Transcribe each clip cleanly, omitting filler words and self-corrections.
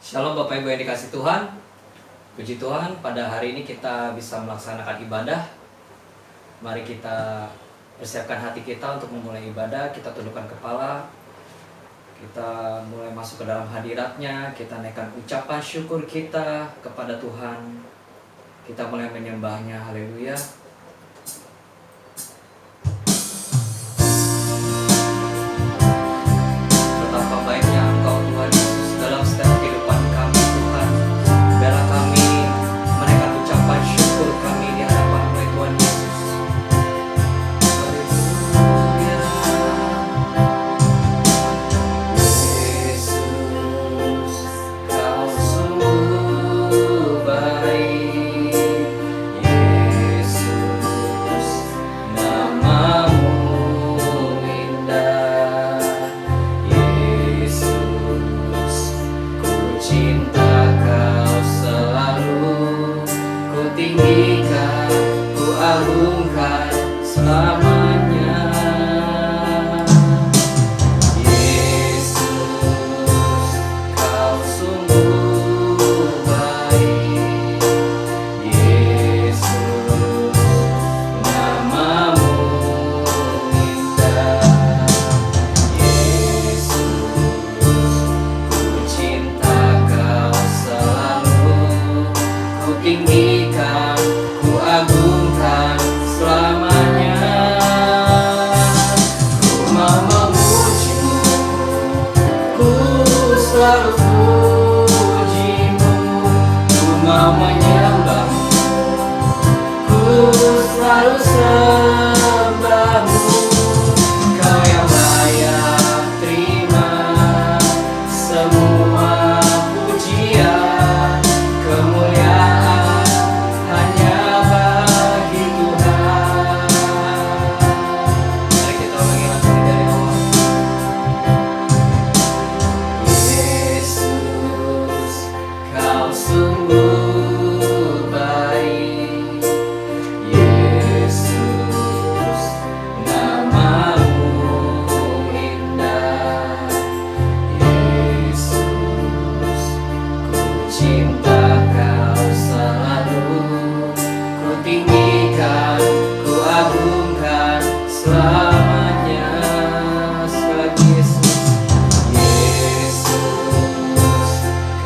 Shalom Bapak Ibu yang dikasih Tuhan. Puji Tuhan, pada hari ini kita bisa melaksanakan ibadah. Mari kita persiapkan hati kita untuk memulai ibadah. Kita tundukkan kepala, kita mulai masuk ke dalam hadiratnya. Kita naikkan ucapan syukur kita kepada Tuhan. Kita mulai menyembahnya. Haleluya. Betapa baiknya Engkau Tuhan Yesus dalam setiap kehidupan kami Tuhan. Biarlah kami menaikkan ucapan syukur kami di hadapan-Mu Tuhan Yesus. Haleluya. Yesus, Kau sungguh baik. Yesus, nama-Mu indah. Yesus, ku cinta Kau selalu. Ku tinggikan, ku agungkan selamanya. Yesus, Kau sungguh baik. Yesus, nama-Mu indah. Yesus, ku cinta Kau selalu. Ku tinggikan, ku agungkan selamanya. Ku mau memuji-Mu, ku selalu puji-Mu. Ku mau menyembah-Mu, ku selalu sembah-Mu. Kau yang layak terima semua pujian, kemuliaan hanya bagi Tuhan. Mari kita ulangi lagu ini dari awal. Yesus, Kau sungguh baik. Yesus, nama-Mu indah. Yesus, ku cinta Kau selalu. Ku tinggikan, ku agungkan selamanya. Sekali lagi, Yesus. Yesus,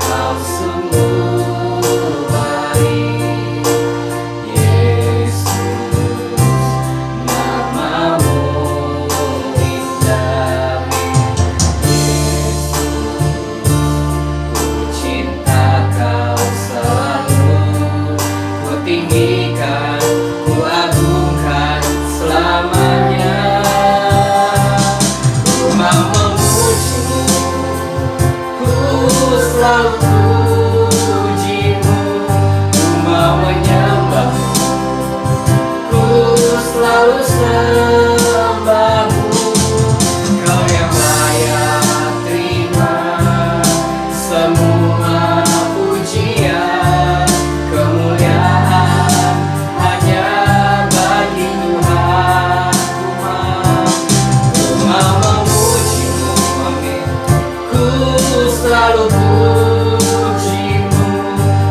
Kau sungguh baik. Yesus, nama-Mu indah. Yesus, ku cinta Kau selalu. Ku tinggikan, ku agungkan selamanya. Ku mau memuji-Mu, ku selalu puji-Mu. Ku mau menyembah-Mu, ku selalu sembah-Mu. Kau yang layak terima semua pujian, kemuliaan hanya bagi Tuhan. Ku mau memuji-Mu, amin. Ku selalu puji-Mu,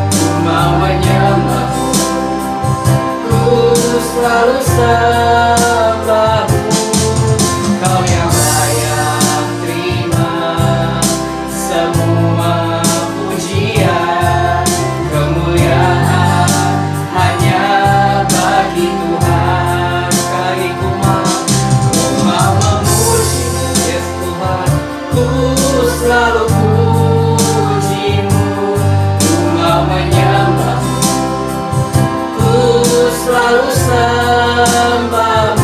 ku mau menyembah-Mu, ku selalu sembah-Mu. Kau yang layak terima semua pujian, kemuliaan hanya bagi Tuhan. Sekali ku mau memuji-Mu, yes Tuhan. Ku selalu puji-Mu, ku mau menyembah-Mu, ku selalu sembah-Mu.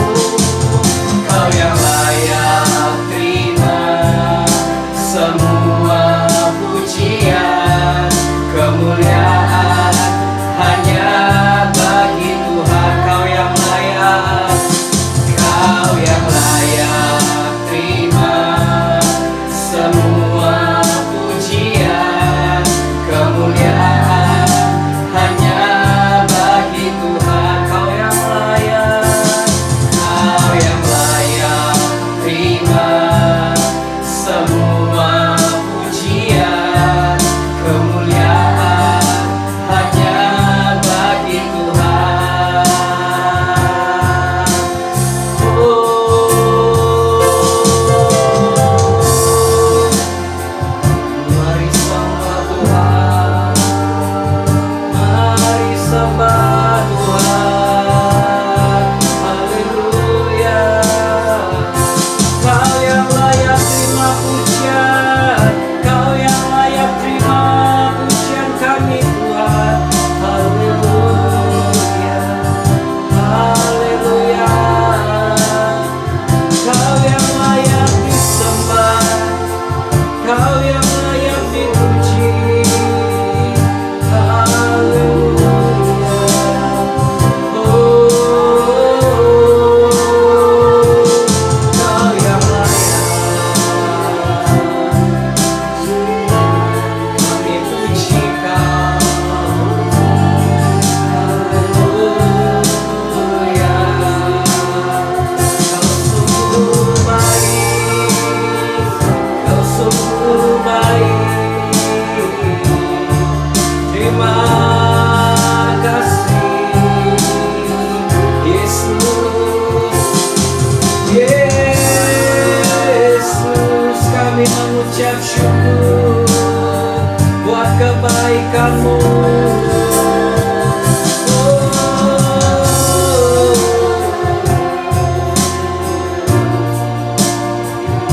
memuliakan-Mu.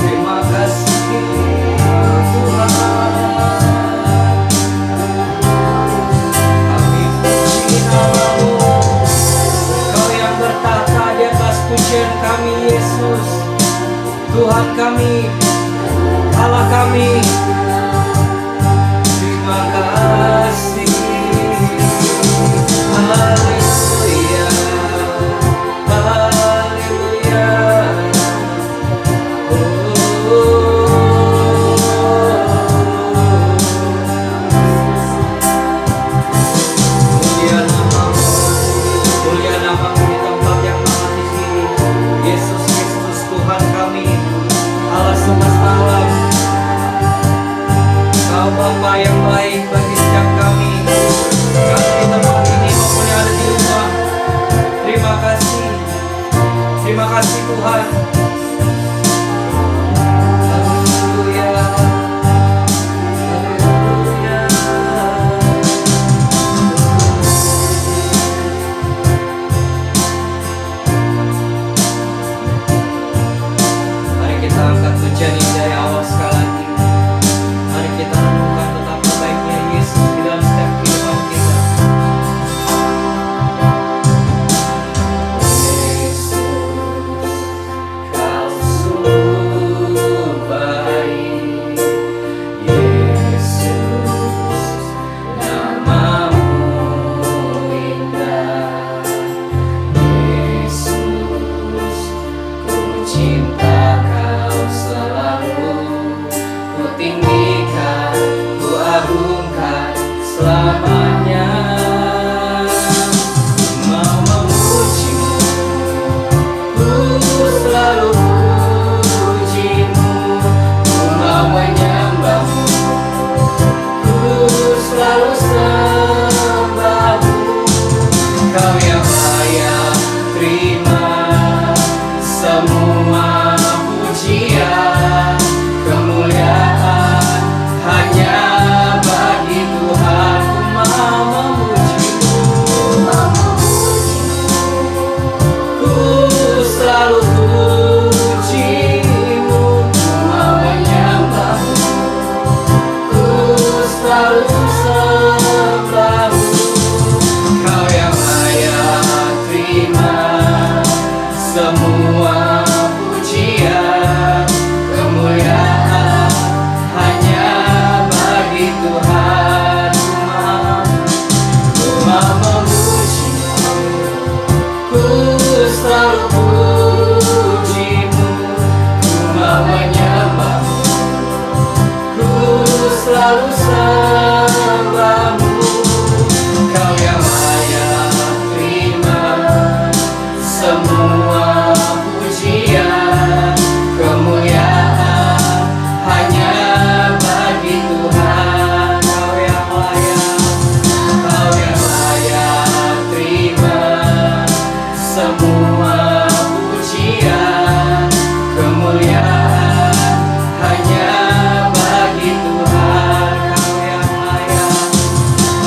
Terima kasih Tuhan. Kami puji nama-Mu, Engkau yang bertata di atas pujian kami, Yesus. Tuhan kami, Allah kami, terima kasih. Haleluya, haleluya. Mulia nama-Mu, mulia nama-Mu di tempat yang maha tinggi. Yesus Kristus Tuhan kami, Allah semesta alam. Kau Bapa yang baik bagi setiap kami, kami di tempat ini maupun yang ada di rumah. Terima kasih Tuhan. Haleluya, haleluya. Mari kita angkat pujian ini dari awal sekali lagi. Mari kita renungkan betapa baiknya Yesus di dalam setiap kehidupan kita. Yesus, Kau sungguh baik. Yesus, nama-Mu indah. Yesus, ku cinta Kau selalu. Ku tinggikan, ku agungkan selamanya. Mau memuji-Mu, ku selalu puji-Mu. Ku mau menyembah-Mu, ku selalu sembah-Mu. Kau yang layak terima semua pujian, kemuliaan hanya bagi Tuhan. Ku mau memuji-Mu, ku selalu puji-Mu. Ku mau menyembah-Mu, ku selalu sembah-Mu. Kau yang layak terima semua pujian, kemuliaan hanya bagi Tuhan. Ku mau memuji-Mu, ku selalu puji-Mu. Ku mau menyembah-Mu, ku selalu sembah-Mu. Kau yang layak terima semua pujian, kemuliaan hanya bagi Tuhan. Kau yang layak terima semua pujian, kemuliaan hanya bagi Tuhan.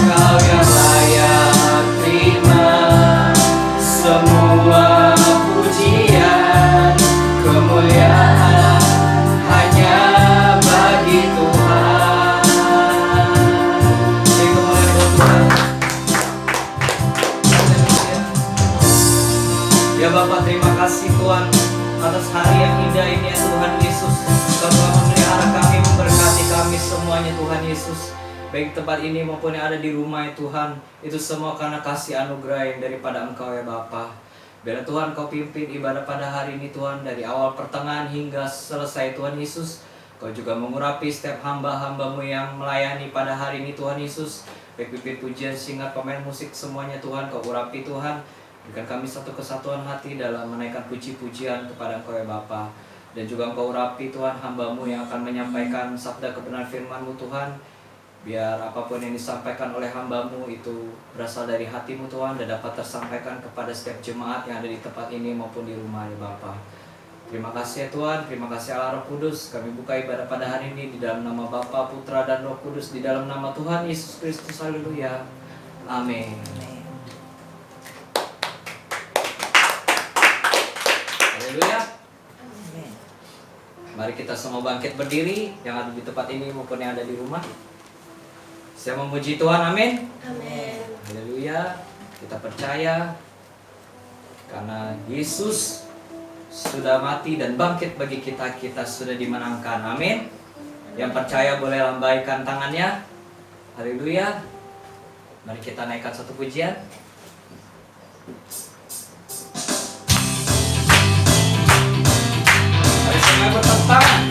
Kau yang layak terima semua pujian, kemuliaan hanya bagi Tuhan. Ya Bapa, terima kasih Tuhan atas hari yang indah ini ya Tuhan Yesus. Kau telah memelihara kami, memberkati kami semuanya Tuhan Yesus. Baik tempat ini maupun yang ada di rumah ya Tuhan, itu semua karena kasih anugerah yang daripada Engkau ya Bapa. Biar Tuhan Kau pimpin ibadah pada hari ini Tuhan, dari awal pertengahan hingga selesai Tuhan Yesus. Kau juga mengurapi setiap hamba-hamba-Mu yang melayani pada hari ini Tuhan Yesus. Baik pimpin pujian, singkat, pemain musik, semuanya Tuhan Kau urapi Tuhan. Berikan kami satu kesatuan hati dalam menaikkan puji-pujian kepada Engkau ya Bapa. Dan juga Engkau urapi Tuhan hamba-Mu yang akan menyampaikan sabda kebenaran firman-Mu Tuhan. Biar apapun yang disampaikan oleh hamba-Mu itu berasal dari hati-Mu Tuhan, dan dapat tersampaikan kepada setiap jemaat yang ada di tempat ini maupun di rumah ya Bapa. Terima kasih ya Tuhan, terima kasih Allah Roh Kudus. Kami buka ibadah pada hari ini di dalam nama Bapa, Putra, dan Roh Kudus, di dalam nama Tuhan Yesus Kristus. Haleluya. Amin. Haleluya. Mari kita semua bangkit berdiri, yang ada di tempat ini maupun yang ada di rumah. Saya memuji Tuhan, amin. Amin. Haleluya. Kita percaya karena Yesus sudah mati dan bangkit bagi kita, kita sudah dimenangkan. Amin. Yang percaya boleh lambaikan tangannya. Haleluya. Mari kita naikkan satu pujian. Mari semua bertepuk tangan.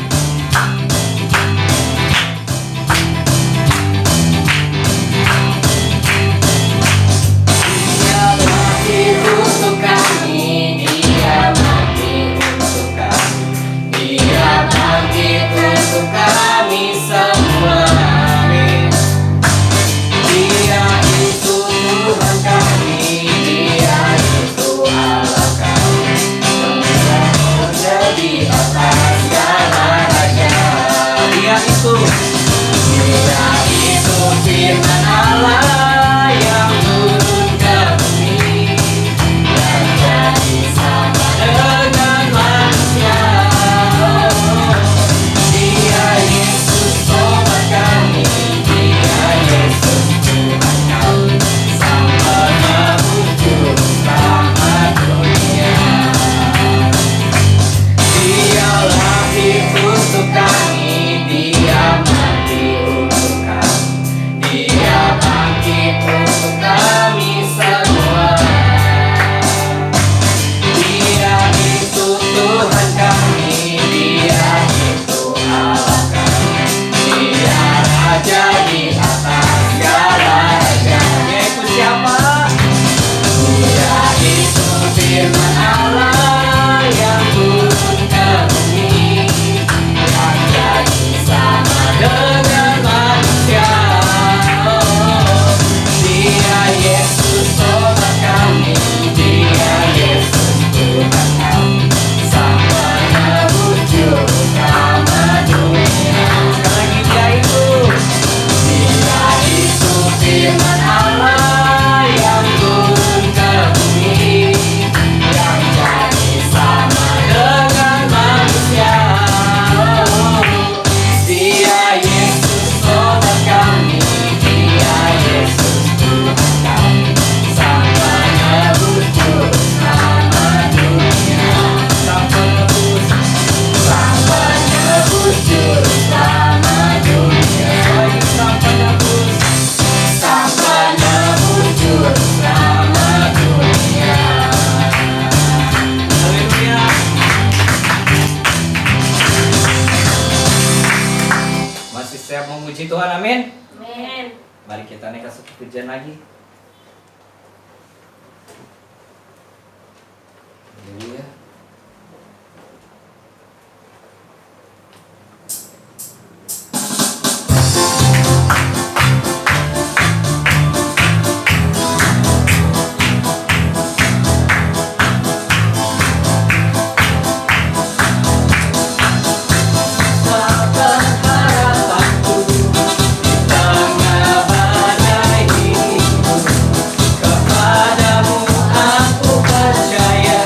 Dia mati untuk kami, Dia mati untuk kami, Dia mati untuk kami semua. Amin. Dia itu Tuhan kami, Dia itu Allah kami, Raja di atas segala raja. Dia itu firman Allah yang turun ke bumi, yang jadi sama dengan manusia. Dia Yesus obat kami, Dia Yesus Tuhan kami, Sang Penebus juru selamat dunia. Dia lahir untuk kami, Dia mati untuk kami, Dia bangkit untuk kami semua. Dia itu Tuhan kami, Dia itu Allah kami, Dia Raja di atas segala raja. Yaitu siapa? Dia itu firman Allah yang turun ke bumi, yang jadi sama dengan manusia. Dia Yesus obat kami, Dia Yesus Tuhan kami, Sang Penebus juru selamat dunia. Sekali lagi Dia itu firman Allah yang turun ke bumi, yang jadi sama dengan manusia. Dia Yesus obat kami, Dia Yesus Tuhan kami, Sang Penebus juru selamat dunia. Sang Penebus juru selamat dunia. Sang Penebus juru selamat dunia. Haleluya. Masih siap memuji Tuhan, amin. Amin. Mari kita naikkan satu pujian lagi. Haleluya. Harapanku di tengah badai hidupku, kepadamu aku percaya.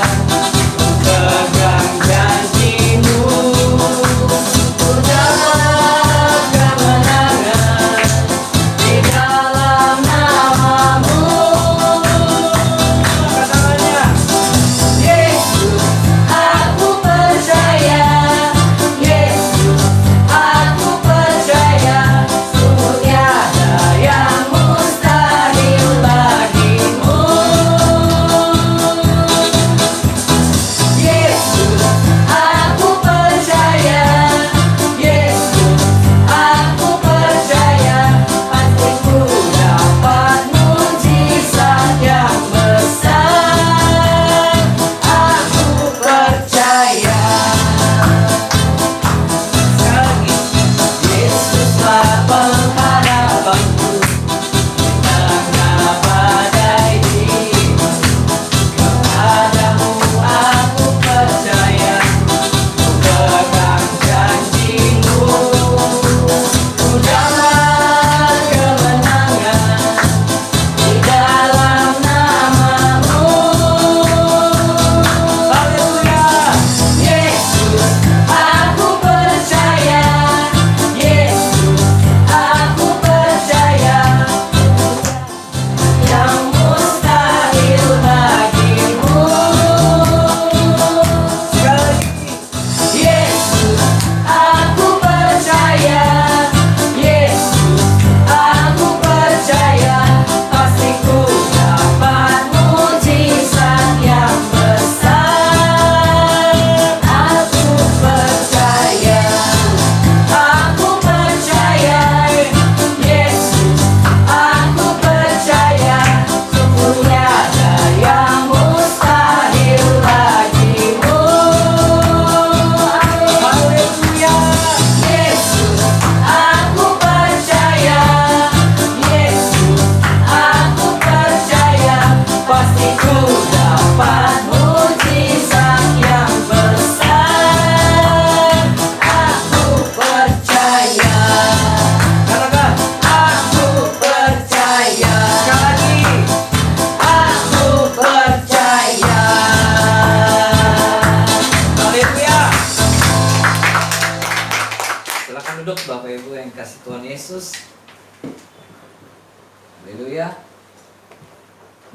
Haleluya.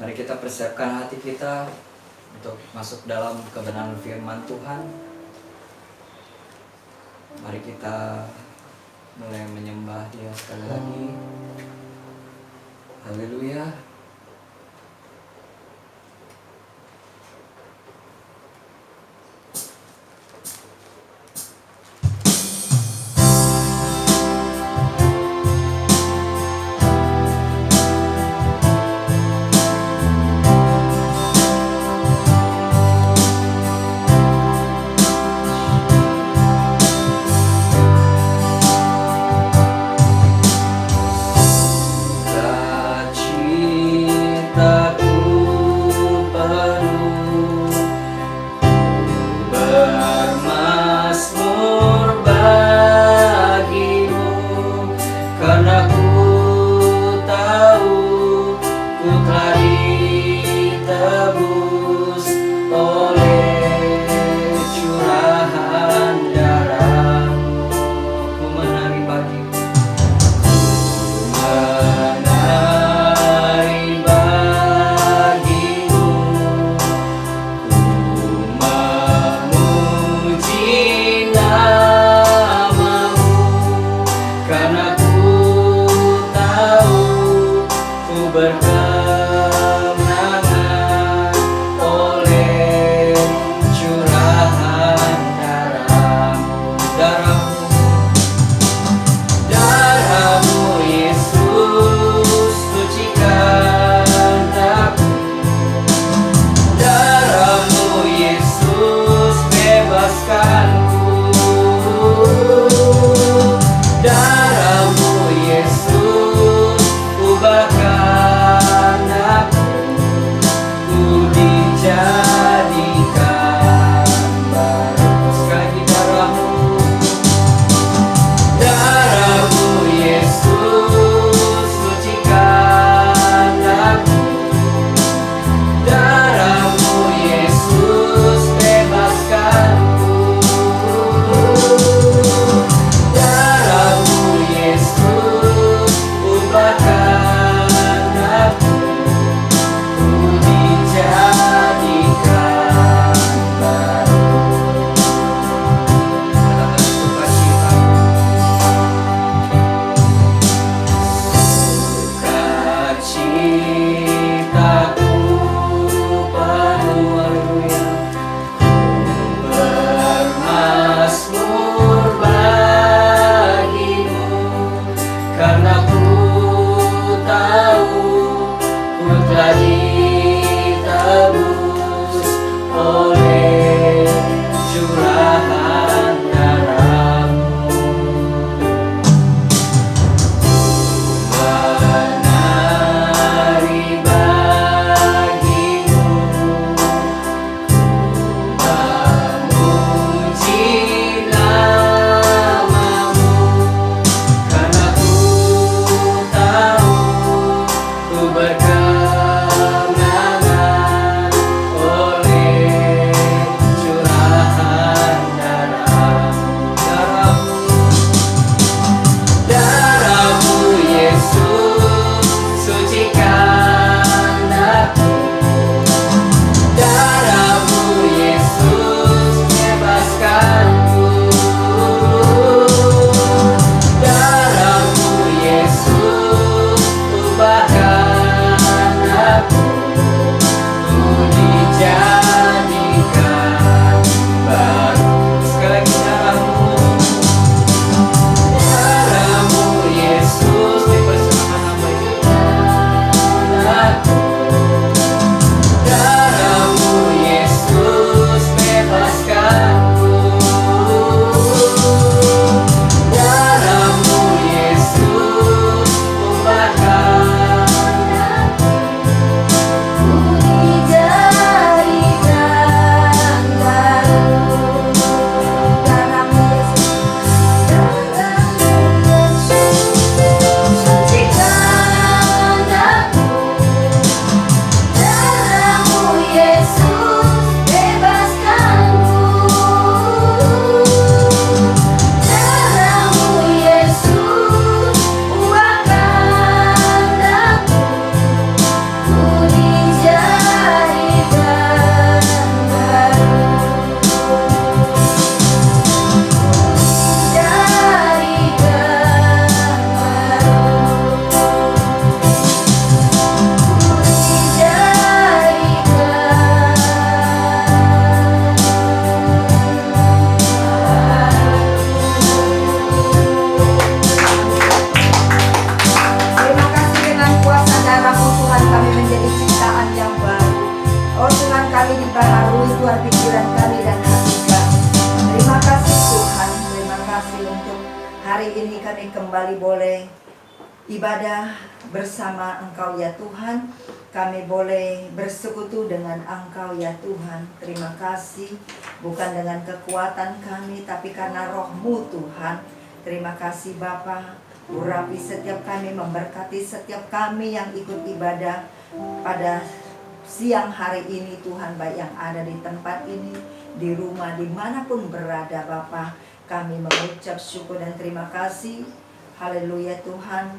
Mari kita persiapkan hati kita untuk masuk dalam kebenaran firman Tuhan. Mari kita mulai menyembah Dia sekali lagi. Haleluya. Cinta ini kami kembali boleh ibadah bersama Engkau ya Tuhan. Kami boleh bersekutu dengan Engkau ya Tuhan. Terima kasih, bukan dengan kekuatan kami, tapi karena Roh-Mu Tuhan. Terima kasih Bapa. Urapi setiap kami, memberkati setiap kami yang ikut ibadah pada siang hari ini Tuhan, baik yang ada di tempat ini, di rumah, dimanapun berada Bapa. Kami mengucap syukur dan terima kasih. Haleluya Tuhan.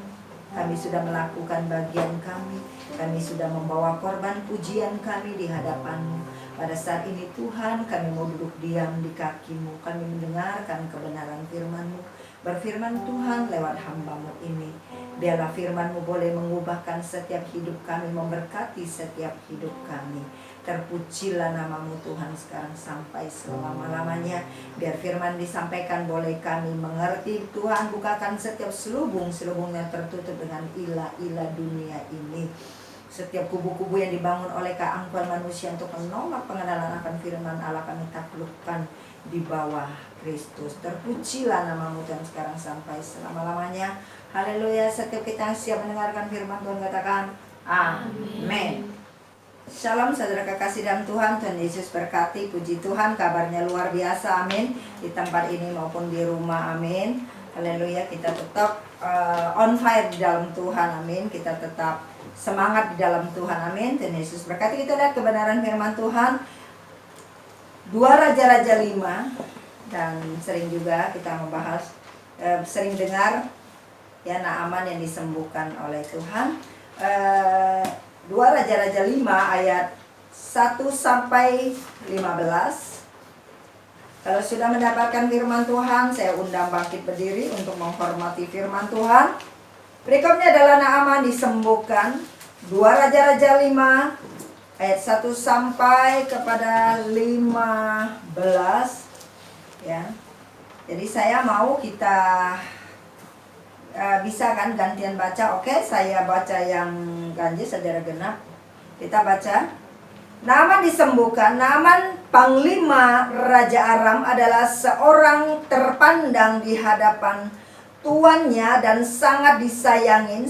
Kami sudah melakukan bagian kami. Kami sudah membawa korban pujian kami di hadapan-Mu. Pada saat ini Tuhan, kami mau duduk diam di kaki-Mu. Kami mendengarkan kebenaran firman-Mu. Berfirman Tuhan lewat hamba-Mu ini. Biarlah firman-Mu boleh mengubahkan setiap hidup kami, memberkati setiap hidup kami. Terpujilah nama-Mu Tuhan sekarang sampai selama-lamanya. Biar firman disampaikan boleh kami mengerti Tuhan. Bukakan setiap selubung-selubung yang tertutup dengan ilah-ilah dunia ini. Setiap kubu-kubu yang dibangun oleh keangkuhan manusia untuk menolak pengenalan akan firman Allah, kami taklukkan di bawah Kristus. Terpujilah nama-Mu Tuhan sekarang sampai selama-lamanya. Haleluya. Setiap kita yang siap mendengarkan firman Tuhan katakan amin. Shalom saudara kekasih dalam Tuhan. Tuhan Yesus berkati. Puji Tuhan, kabarnya luar biasa, amin. Di tempat ini maupun di rumah, amin. Haleluya. Kita tetap on fire di dalam Tuhan, amin. Kita tetap semangat di dalam Tuhan, amin. Tuhan Yesus berkati. Kita lihat kebenaran firman Tuhan 2 Raja-Raja 5. Dan sering juga kita membahas, sering dengar ya Naaman yang disembuhkan oleh Tuhan. 2 Raja-Raja 5 ayat 1 sampai 15. Kalau sudah mendapatkan firman Tuhan, saya undang bangkit berdiri untuk menghormati firman Tuhan. Berikutnya adalah Naaman disembuhkan. 2 Raja-Raja 5 ayat 1 sampai kepada 15 ya. Jadi saya mau kita bisa kan gantian baca. Oke, saya baca yang ganjil, saudara genap. Kita baca. Naaman disembuhkan. Naaman panglima Raja Aram adalah seorang terpandang di hadapan tuannya dan sangat disayangin.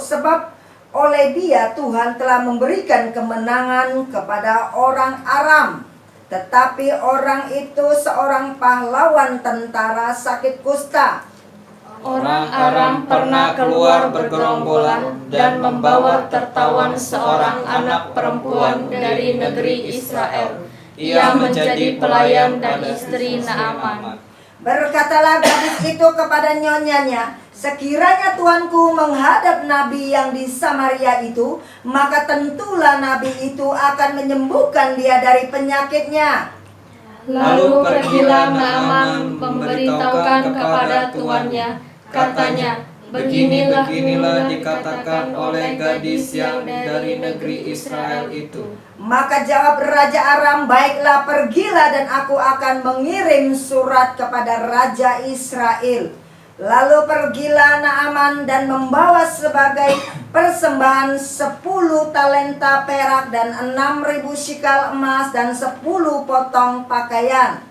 Sebab oleh dia Tuhan telah memberikan kemenangan kepada orang Aram. Tetapi orang itu seorang pahlawan tentara sakit kusta. Orang Aram pernah keluar bergerombolan dan membawa tertawan seorang anak perempuan dari negeri Israel. Ia menjadi pelayan dan istri Naaman. Berkatalah gadis itu kepada nyonyanya, sekiranya tuanku menghadap nabi yang di Samaria itu, maka tentulah nabi itu akan menyembuhkan dia dari penyakitnya. Lalu pergilah Naaman memberitahukan kepada tuannya. Katanya, beginilah dikatakan oleh gadis yang dari negeri Israel itu. Maka jawab Raja Aram, baiklah, pergilah dan aku akan mengirim surat kepada Raja Israel. Lalu pergilah Naaman dan membawa sebagai persembahan 10 talenta perak dan 6.000 shikal emas dan 10 potong pakaian.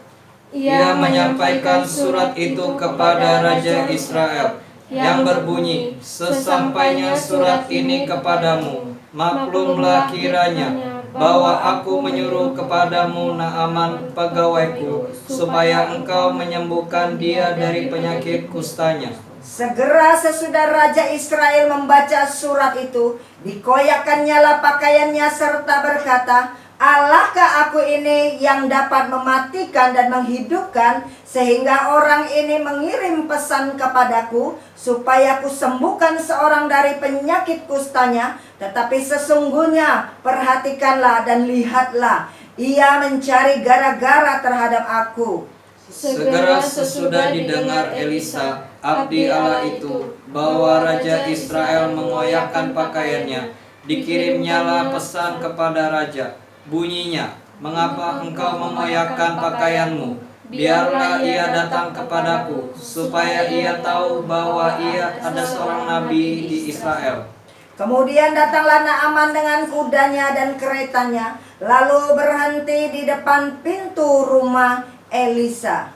Ia menyampaikan surat itu kepada Raja Israel yang berbunyi, sesampainya surat ini kepadamu, maklumlah kiranya bahwa aku menyuruh kepadamu Naaman pegawaiku, supaya engkau menyembuhkan dia dari penyakit kustanya. Segera sesudah Raja Israel membaca surat itu, dikoyakkannya lah pakaiannya serta berkata, Allahkah aku ini yang dapat mematikan dan menghidupkan, sehingga orang ini mengirim pesan kepadaku supaya ku sembuhkan seorang dari penyakit kustanya. Tetapi sesungguhnya perhatikanlah dan lihatlah, ia mencari gara-gara terhadap aku. Segera sesudah didengar Elisa, abdi Allah itu, bahwa Raja Israel mengoyakkan pakaiannya, dikirimnyalah pesan kepada Raja. Bunyinya, mengapa engkau mengoyakkan pakaianmu? Biarlah ia datang kepadaku, supaya ia tahu bahwa ia ada seorang nabi di Israel. Kemudian datanglah Naaman dengan kudanya dan keretanya, lalu berhenti di depan pintu rumah Elisa.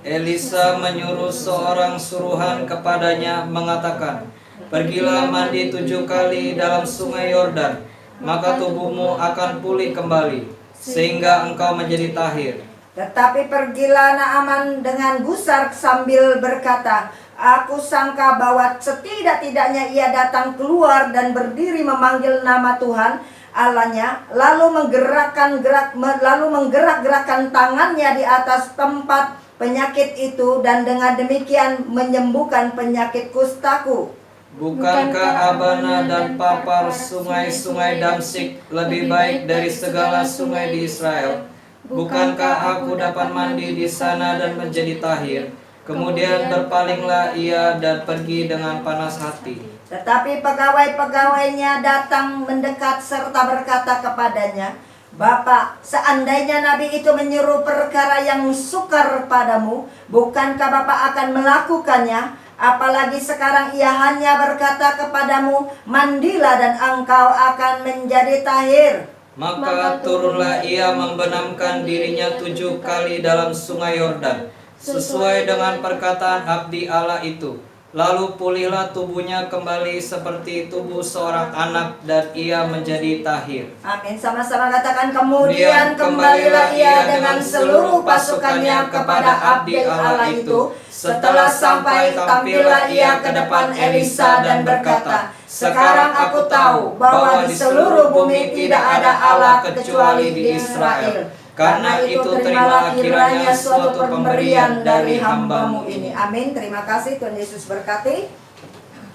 Elisa menyuruh seorang suruhan kepadanya mengatakan, "Pergilah mandi 7 kali dalam sungai Yordan, maka tubuhmu akan pulih kembali, sehingga engkau menjadi tahir." Tetapi pergilah Naaman dengan gusar sambil berkata, "Aku sangka bahwa setidak-tidaknya ia datang keluar dan berdiri memanggil nama Tuhan Allahnya, lalu menggerak-gerakkan tangannya di atas tempat penyakit itu, dan dengan demikian menyembuhkan penyakit kustaku." Bukankah Abana dan Papar, sungai-sungai Damsik, lebih baik dari segala sungai di Israel? Bukankah aku dapat mandi di sana dan menjadi tahir? Kemudian berpalinglah ia dan pergi dengan panas hati. Tetapi pegawai-pegawainya datang mendekat serta berkata kepadanya, "Bapak, seandainya Nabi itu menyuruh perkara yang sukar padamu, bukankah Bapak akan melakukannya? Apalagi sekarang ia hanya berkata kepadamu, mandilah dan engkau akan menjadi tahir." Maka turunlah ia membenamkan dirinya 7 kali dalam sungai Yordan, sesuai dengan perkataan abdi Allah itu. Lalu pulihlah tubuhnya kembali seperti tubuh seorang anak, dan ia menjadi tahir. Amin. Sama-sama katakan, kemudian kembalilah ia dengan seluruh pasukannya kepada abdi Allah itu. Setelah sampai, tampillah ia ke depan Elisa dan berkata, "Sekarang aku tahu bahwa di seluruh bumi tidak ada Allah kecuali di Israel. Karena itu terimalah kiranya suatu pemberian dari hamba-Mu ini." Amin. Terima kasih, Tuhan Yesus berkati.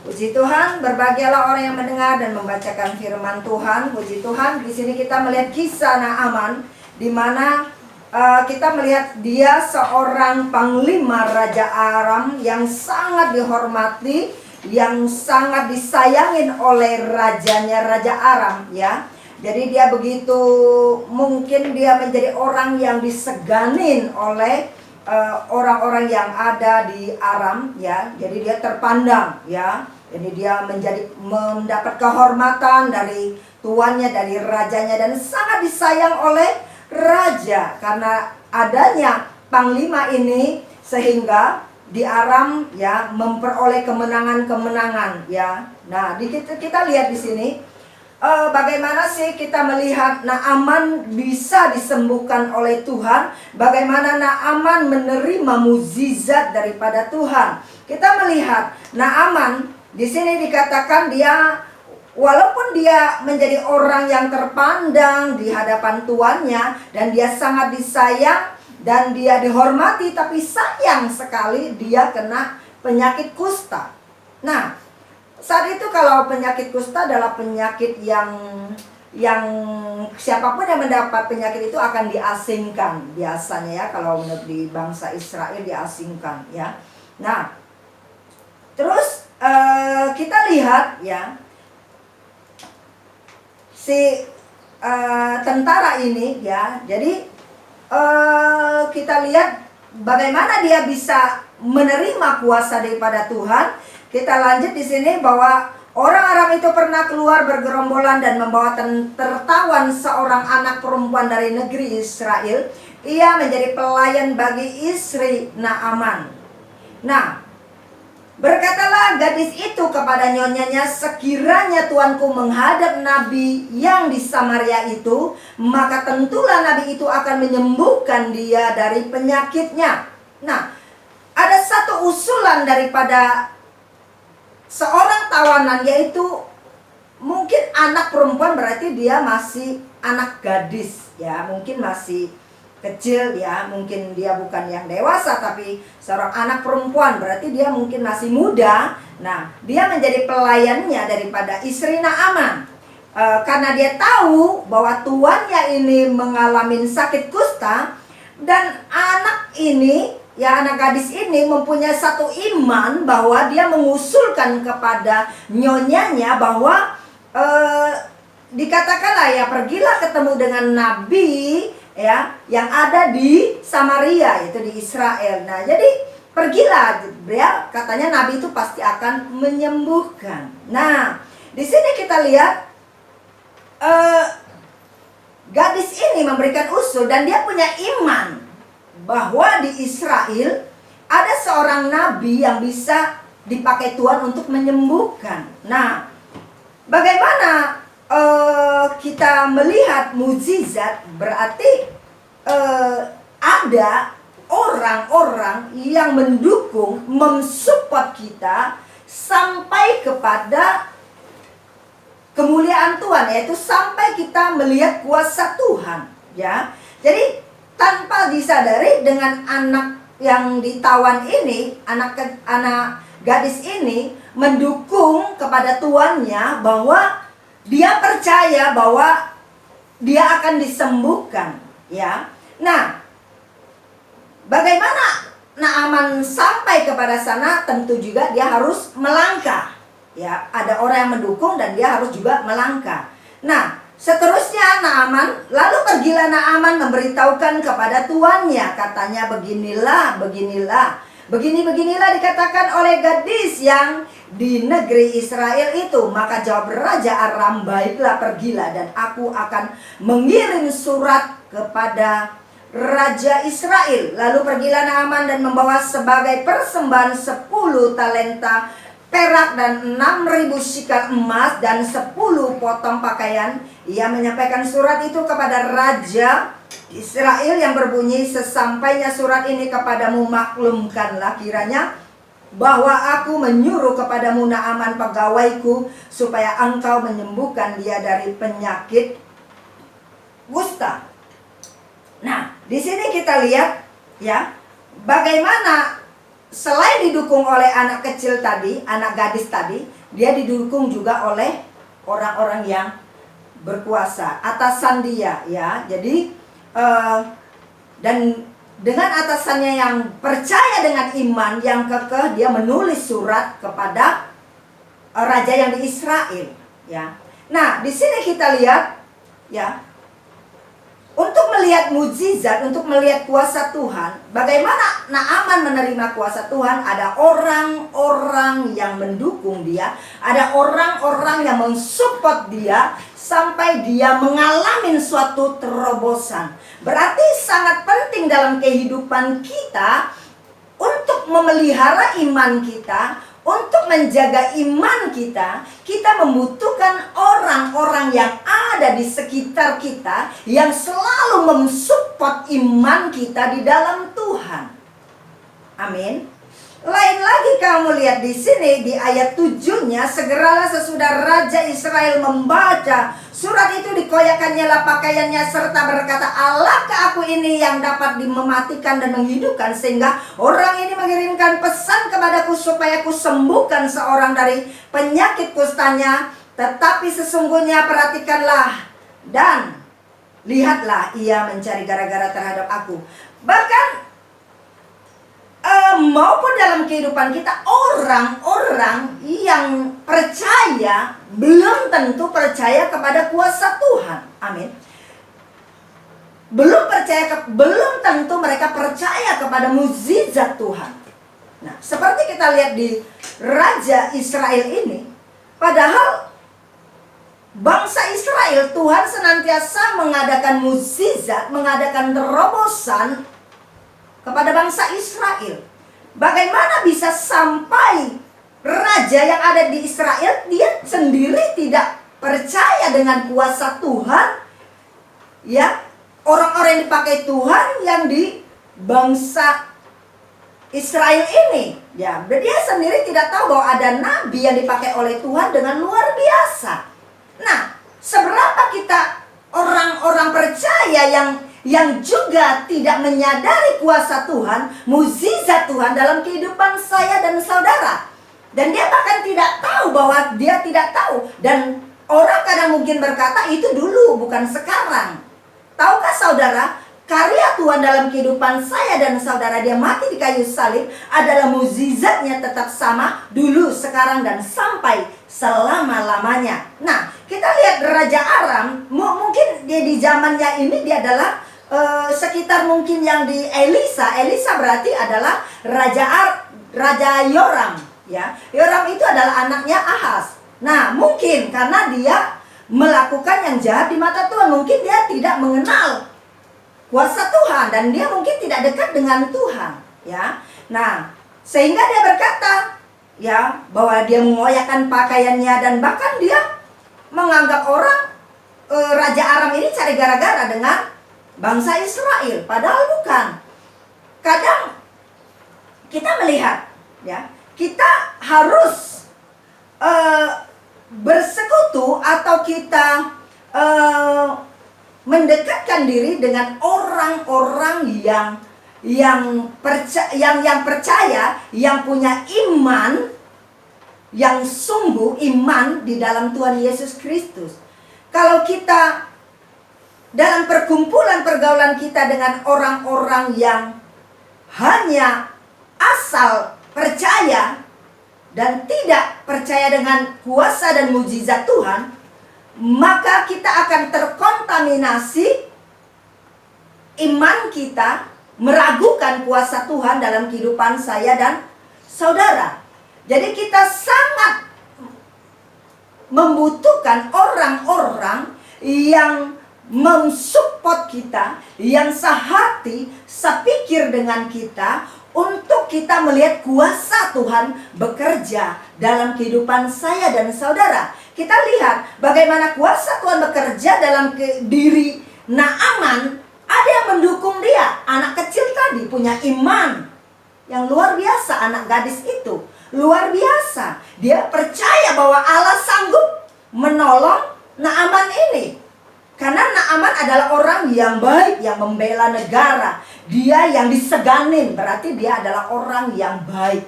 Puji Tuhan, berbahagialah orang yang mendengar dan membacakan firman Tuhan. Puji Tuhan, di sini kita melihat kisah Naaman, di mana kita melihat dia seorang panglima Raja Aram yang sangat dihormati, yang sangat disayangin oleh rajanya Raja Aram, ya. Jadi dia begitu, mungkin dia menjadi orang yang diseganin oleh orang-orang yang ada di Aram, ya. Jadi dia terpandang, ya. Jadi dia mendapat kehormatan dari tuannya, dari rajanya, dan sangat disayang oleh raja karena adanya panglima ini, sehingga di Aram, ya, memperoleh kemenangan-kemenangan, ya. Nah, kita lihat di sini bagaimana sih kita melihat Naaman bisa disembuhkan oleh Tuhan, bagaimana Naaman menerima mukjizat daripada Tuhan. Kita melihat Naaman di sini dikatakan dia, walaupun dia menjadi orang yang terpandang di hadapan tuannya dan dia sangat disayang dan dia dihormati, tapi sayang sekali dia kena penyakit kusta. Nah, saat itu kalau penyakit kusta adalah penyakit yang siapapun yang mendapat penyakit itu akan diasingkan. Biasanya, ya, kalau di bangsa Israel diasingkan, ya. Nah, terus kita lihat, ya, si tentara ini, ya. Jadi kita lihat bagaimana dia bisa menerima kuasa daripada Tuhan. Kita lanjut di sini bahwa orang Aram itu pernah keluar bergerombolan dan membawa tertawan seorang anak perempuan dari negeri Israel. Ia menjadi pelayan bagi istri Naaman. Nah, berkatalah gadis itu kepada nyonyanya, "Sekiranya tuanku menghadap nabi yang di Samaria itu, maka tentulah nabi itu akan menyembuhkan dia dari penyakitnya." Nah, ada satu usulan daripada seorang tawanan, yaitu mungkin anak perempuan, berarti dia masih anak gadis, ya, mungkin masih kecil, ya, mungkin dia bukan yang dewasa, tapi seorang anak perempuan, berarti dia mungkin masih muda. Nah, dia menjadi pelayannya daripada istri Naaman, karena dia tahu bahwa tuannya ini mengalami sakit kusta, dan anak ini, ya, anak gadis ini mempunyai satu iman bahwa dia mengusulkan kepada nyonyanya bahwa dikatakanlah, ya, pergilah ketemu dengan nabi, ya, yang ada di Samaria, itu di Israel. Nah, jadi pergilah, ya, katanya nabi itu pasti akan menyembuhkan. Nah, di sini kita lihat gadis ini memberikan usul dan dia punya iman bahwa di Israel ada seorang nabi yang bisa dipakai Tuhan untuk menyembuhkan. Nah, bagaimana kita melihat mukjizat, berarti ada orang-orang yang mendukung, mensupport kita sampai kepada kemuliaan Tuhan, yaitu sampai kita melihat kuasa Tuhan, ya. Jadi tanpa disadari, dengan anak yang ditawan ini, anak gadis ini mendukung kepada tuannya bahwa dia percaya bahwa dia akan disembuhkan, ya. Nah, bagaimana Naaman sampai kepada sana? Tentu juga dia harus melangkah, ya. Ada orang yang mendukung dan dia harus juga melangkah. Nah, seterusnya Naaman, lalu pergilah Naaman memberitahukan kepada tuannya, katanya beginilah, beginilah dikatakan oleh gadis yang di negeri Israel itu. Maka jawab Raja Aram, baiklah, pergilah, dan aku akan mengirim surat kepada Raja Israel. Lalu pergilah Naaman dan membawa sebagai persembahan 10 talenta perak dan 6.000 shikal emas dan 10 potong pakaian. Ia menyampaikan surat itu kepada Raja Israel yang berbunyi, sesampainya surat ini kepadamu, maklumkanlah kiranya bahwa aku menyuruh kepadamu Naaman pegawaiku supaya engkau menyembuhkan dia dari penyakit kusta. Nah, di sini kita lihat, ya, bagaimana selain didukung oleh anak kecil tadi, anak gadis tadi, dia didukung juga oleh orang-orang yang berkuasa, atasan dia, ya. Jadi dan dengan atasannya yang percaya dengan iman yang kekeh, dia menulis surat kepada raja yang di Israel, ya. Nah, di sini kita lihat, ya, untuk melihat mukjizat, untuk melihat kuasa Tuhan, bagaimana Naaman menerima kuasa Tuhan. Ada orang-orang yang mendukung dia, ada orang-orang yang mensupport dia sampai dia mengalami suatu terobosan. Berarti sangat penting dalam kehidupan kita untuk memelihara iman kita, untuk menjaga iman kita. Kita membutuhkan orang-orang yang ada di sekitar kita yang selalu mensupport iman kita di dalam Tuhan. Amin. Lain lagi kamu lihat di sini di ayat 7-nya, segeralah sesudah Raja Israel membaca surat itu, dikoyakannya lah pakaiannya serta berkata, Allahkah aku ini yang dapat mematikan dan menghidupkan, sehingga orang ini mengirimkan pesan kepadaku supaya aku sembuhkan seorang dari penyakit kustanya. Tetapi sesungguhnya perhatikanlah dan lihatlah, ia mencari gara-gara terhadap aku. Bahkan maupun dalam kehidupan kita, orang-orang yang percaya belum tentu percaya kepada kuasa Tuhan. Amin. Belum tentu mereka percaya kepada mukjizat Tuhan. Nah, seperti kita lihat di Raja Israel ini, padahal bangsa Israel, Tuhan senantiasa mengadakan mukjizat, mengadakan terobosan kepada bangsa Israel. Bagaimana bisa sampai raja yang ada di Israel, dia sendiri tidak percaya dengan kuasa Tuhan, ya. Orang-orang yang dipakai Tuhan yang di bangsa Israel ini, ya, dia sendiri tidak tahu bahwa ada nabi yang dipakai oleh Tuhan dengan luar biasa. Nah, seberapa kita orang-orang percaya yang juga tidak menyadari kuasa Tuhan, mukjizat Tuhan dalam kehidupan saya dan saudara. Dan dia bahkan tidak tahu bahwa dia tidak tahu. Dan orang kadang mungkin berkata, itu dulu bukan sekarang. Tahukah saudara, karya Tuhan dalam kehidupan saya dan saudara, dia mati di kayu salib, adalah mukjizatnya tetap sama dulu, sekarang, dan sampai selama-lamanya. Nah, kita lihat Raja Aram, mungkin dia di zamannya ini dia adalah sekitar mungkin yang di Elisa. Elisa berarti adalah Raja Yoram, ya. Yoram itu adalah anaknya Ahaz. Nah, mungkin karena dia melakukan yang jahat di mata Tuhan, mungkin dia tidak mengenal kuasa Tuhan dan dia mungkin tidak dekat dengan Tuhan, ya. Nah, sehingga dia berkata, ya, bahwa dia mengoyakkan pakaiannya dan bahkan dia menganggap orang Raja Aram ini cari gara-gara dengan bangsa Israel, padahal bukan. Kadang kita melihat, ya, kita harus bersekutu atau kita mendekatkan diri dengan orang-orang yang percaya, yang punya iman, yang sungguh iman di dalam Tuhan Yesus Kristus. Kalau kita dalam perkumpulan pergaulan kita dengan orang-orang yang hanya asal percaya dan tidak percaya dengan kuasa dan mujizat Tuhan, maka kita akan terkontaminasi iman kita, meragukan kuasa Tuhan dalam kehidupan saya dan saudara. Jadi kita sangat membutuhkan orang-orang yang mensupport kita, yang sehati, sepikir dengan kita, untuk kita melihat kuasa Tuhan bekerja dalam kehidupan saya dan saudara. Kita lihat bagaimana kuasa Tuhan bekerja dalam diri Naaman. Ada yang mendukung dia. Anak kecil tadi punya iman yang luar biasa. Anak gadis itu luar biasa. Dia percaya bahwa Allah sanggup menolong Naaman ini. Karena Naaman adalah orang yang baik, yang membela negara. Dia yang diseganin, berarti dia adalah orang yang baik.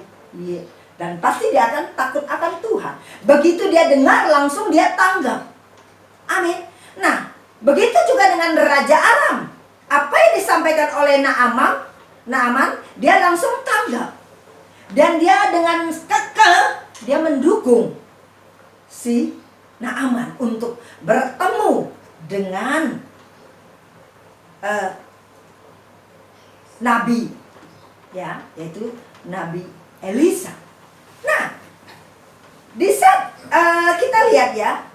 Dan pasti dia akan takut akan Tuhan. Begitu dia dengar, langsung dia tanggap. Amin. Nah, begitu juga dengan Raja Aram. Apa yang disampaikan oleh Naaman, dia langsung tanggap. Dan dia dengan kekeh, dia mendukung si Naaman untuk bertemu dengan nabi, ya, yaitu Nabi Elisa. Nah, di saat kita lihat, ya,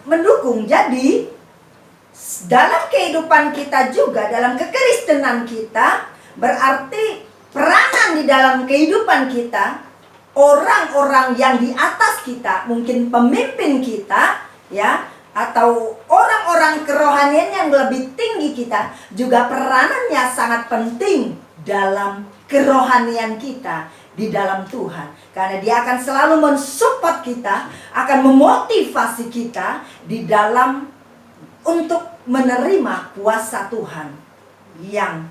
mendukung. Jadi dalam kehidupan kita juga, dalam kekristenan kita, berarti peranan di dalam kehidupan kita, orang-orang yang di atas kita, mungkin pemimpin kita, ya, atau orang-orang kerohanian yang lebih tinggi kita, juga peranannya sangat penting dalam kerohanian kita di dalam Tuhan. Karena dia akan selalu mensupport kita, akan memotivasi kita di dalam untuk menerima kuasa Tuhan yang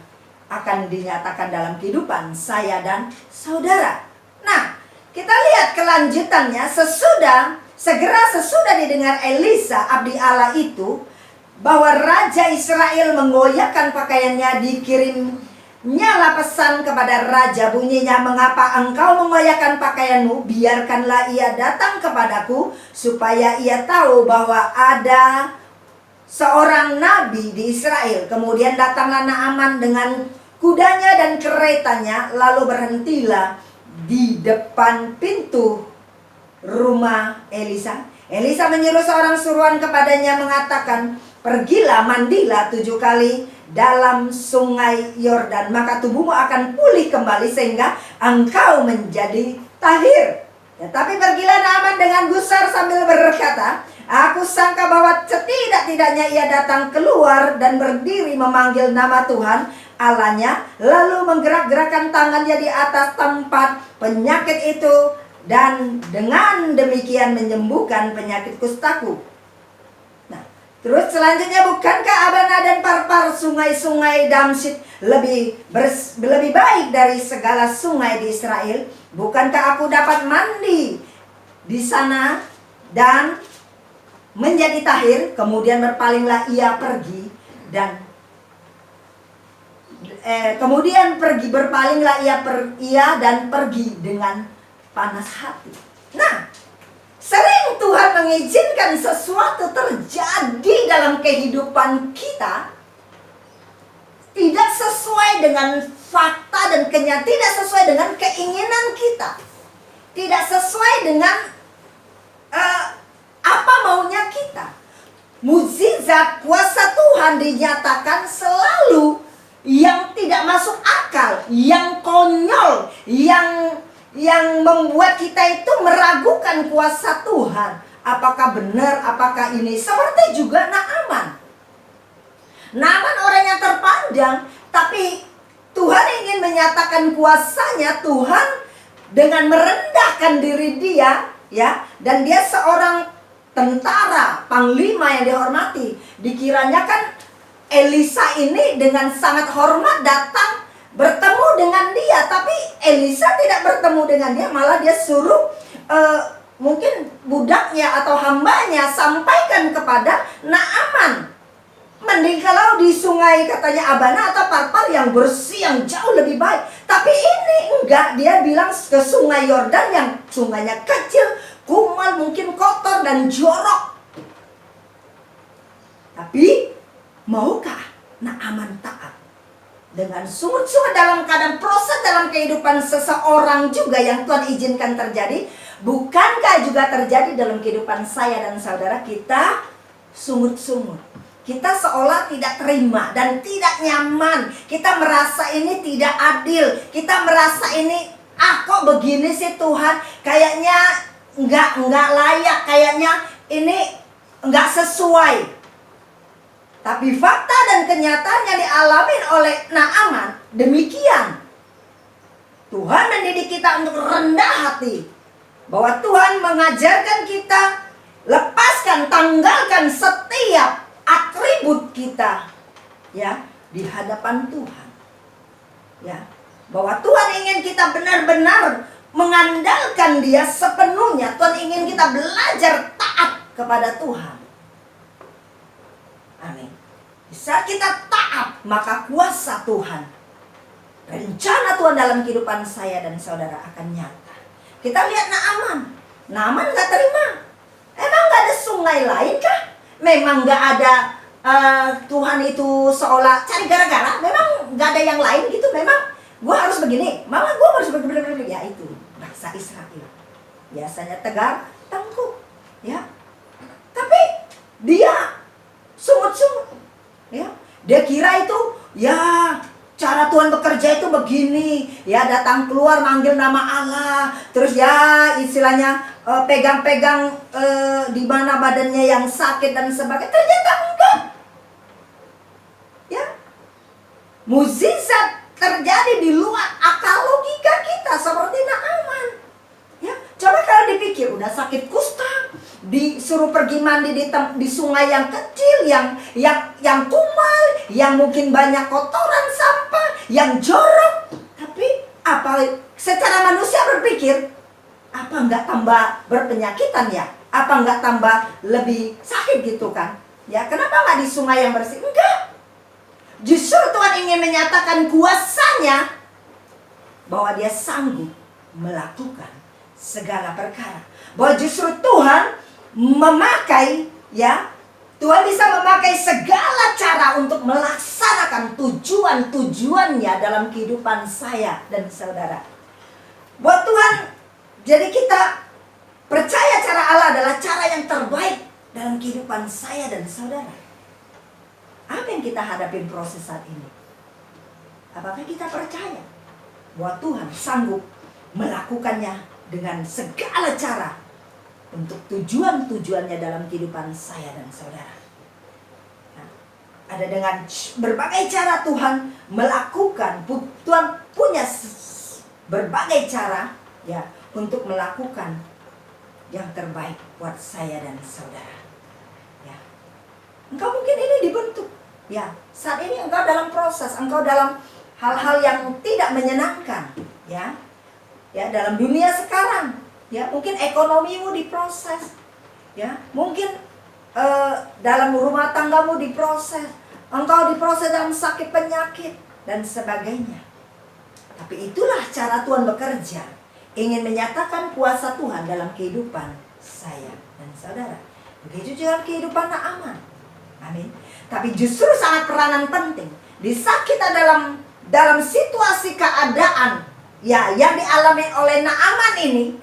akan dinyatakan dalam kehidupan saya dan saudara. Nah, kita lihat kelanjutannya. Segera sesudah didengar Elisa, abdi Allah itu, bahwa Raja Israel mengoyakkan pakaiannya, dikirimnyalah pesan kepada Raja, bunyinya, mengapa engkau mengoyakkan pakaianmu? Biarkanlah ia datang kepadaku, supaya ia tahu bahwa ada seorang nabi di Israel. Kemudian datanglah Naaman dengan kudanya dan keretanya, lalu berhentilah di depan pintu rumah Elisa. Elisa menyuruh seorang suruhan kepadanya, mengatakan, pergilah, mandilah 7 kali dalam sungai Yordan, maka tubuhmu akan pulih kembali sehingga engkau menjadi tahir. Tetapi pergilah Naaman dengan gusar sambil berkata, aku sangka bahwa setidak-tidaknya ia datang keluar dan berdiri memanggil nama Tuhan Allahnya, lalu menggerak-gerakkan tangannya di atas tempat penyakit itu, dan dengan demikian menyembuhkan penyakit kustaku. Nah, terus selanjutnya, bukankah Abana dan Parpar, sungai-sungai Damsyik lebih baik dari segala sungai di Israel? Bukankah aku dapat mandi di sana dan menjadi tahir? Kemudian berpalinglah ia pergi dan berpalinglah ia dan pergi dengan panas hati. Nah, sering Tuhan mengizinkan sesuatu terjadi dalam kehidupan kita tidak sesuai dengan fakta dan kenyataan, tidak sesuai dengan keinginan kita, tidak sesuai dengan apa maunya kita. Mukjizat kuasa Tuhan dinyatakan selalu yang tidak masuk akal akal, yang konyol, yang membuat kita itu meragukan kuasa Tuhan. Apakah benar, apakah ini? Seperti juga Naaman. Naaman orang yang terpandang, tapi Tuhan ingin menyatakan kuasanya. Tuhan dengan merendahkan diri dia, ya, dan dia seorang tentara, panglima yang dihormati. Dikiranya kan Elisa ini dengan sangat hormat datang bertemu dengan dia, tapi Elisa tidak bertemu dengan dia, malah dia suruh mungkin budaknya atau hambanya sampaikan kepada Naaman. Mending kalau di sungai katanya Abana atau Parpar yang bersih, yang jauh lebih baik. Tapi ini enggak, dia bilang ke sungai Yordan yang sungainya kecil, kumal, mungkin kotor dan jorok. Tapi maukah Naaman taat? Dengan sungguh-sungguh dalam keadaan proses dalam kehidupan seseorang juga yang Tuhan izinkan terjadi. Bukankah juga terjadi dalam kehidupan saya dan saudara? Kita sungut-sungut, kita seolah tidak terima dan tidak nyaman. Kita merasa ini tidak adil. Kita merasa ini, kok begini sih Tuhan? Kayaknya enggak layak. Kayaknya ini enggak sesuai. Tapi fakta dan kenyataan yang dialami oleh Naaman demikian. Tuhan mendidik kita untuk rendah hati. Bahwa Tuhan mengajarkan kita, lepaskan, tanggalkan setiap atribut kita, ya, di hadapan Tuhan, ya, bahwa Tuhan ingin kita benar-benar mengandalkan Dia sepenuhnya. Tuhan ingin kita belajar taat kepada Tuhan. Amin. Di saat kita taat, maka kuasa Tuhan, rencana Tuhan dalam kehidupan saya dan saudara akan nyata. Kita lihat Naaman gak terima. Emang gak ada sungai lain kah? Memang gak ada Tuhan itu seolah cari gara-gara. Memang gak ada yang lain gitu. Memang gue harus begini, malah gue harus begini. Ya itu bangsa Israel, biasanya tegar tangguh, ya. Tapi dia sungut-sungut, ya. Dia kira itu, ya, cara Tuhan bekerja itu begini, ya, datang keluar manggil nama Allah, terus ya istilahnya pegang-pegang di mana badannya yang sakit dan sebagainya. Ternyata enggak, ya. Mukjizat terjadi di luar akal logika kita seperti Naaman, ya. Coba kalau dipikir udah sakit kusta, disuruh pergi mandi di sungai yang kecil, yang kumal, yang mungkin banyak kotoran sampah, yang jorok. Tapi apa secara manusia berpikir, apa enggak tambah berpenyakitan ya? Apa enggak tambah lebih sakit gitu kan? Ya, kenapa enggak di sungai yang bersih? Enggak. Justru Tuhan ingin menyatakan kuasanya, bahwa Dia sanggup melakukan segala perkara. Bahwa justru Tuhan memakai, ya, Tuhan bisa memakai segala cara untuk melaksanakan tujuan-tujuannya dalam kehidupan saya dan saudara. Buat Tuhan, jadi kita percaya cara Allah adalah cara yang terbaik dalam kehidupan saya dan saudara. Apa yang kita hadapin proses saat ini? Apakah kita percaya bahwa Tuhan sanggup melakukannya dengan segala cara untuk tujuan-tujuannya dalam kehidupan saya dan saudara? Nah, ada dengan berbagai cara Tuhan melakukan. Tuhan punya berbagai cara, ya, untuk melakukan yang terbaik buat saya dan saudara. Ya. Engkau mungkin ini dibentuk, ya, saat ini engkau dalam proses, engkau dalam hal-hal yang tidak menyenangkan, ya, ya, dalam dunia sekarang, ya, mungkin ekonomimu diproses, ya, mungkin dalam rumah tanggamu diproses, engkau diproses dalam sakit penyakit dan sebagainya. Tapi itulah cara Tuhan bekerja, ingin menyatakan kuasa Tuhan dalam kehidupan saya dan saudara. Begitu juga kehidupan Naaman. Amin. Tapi justru sangat peranan penting di saat kita dalam situasi keadaan, ya, yang dialami oleh Naaman ini,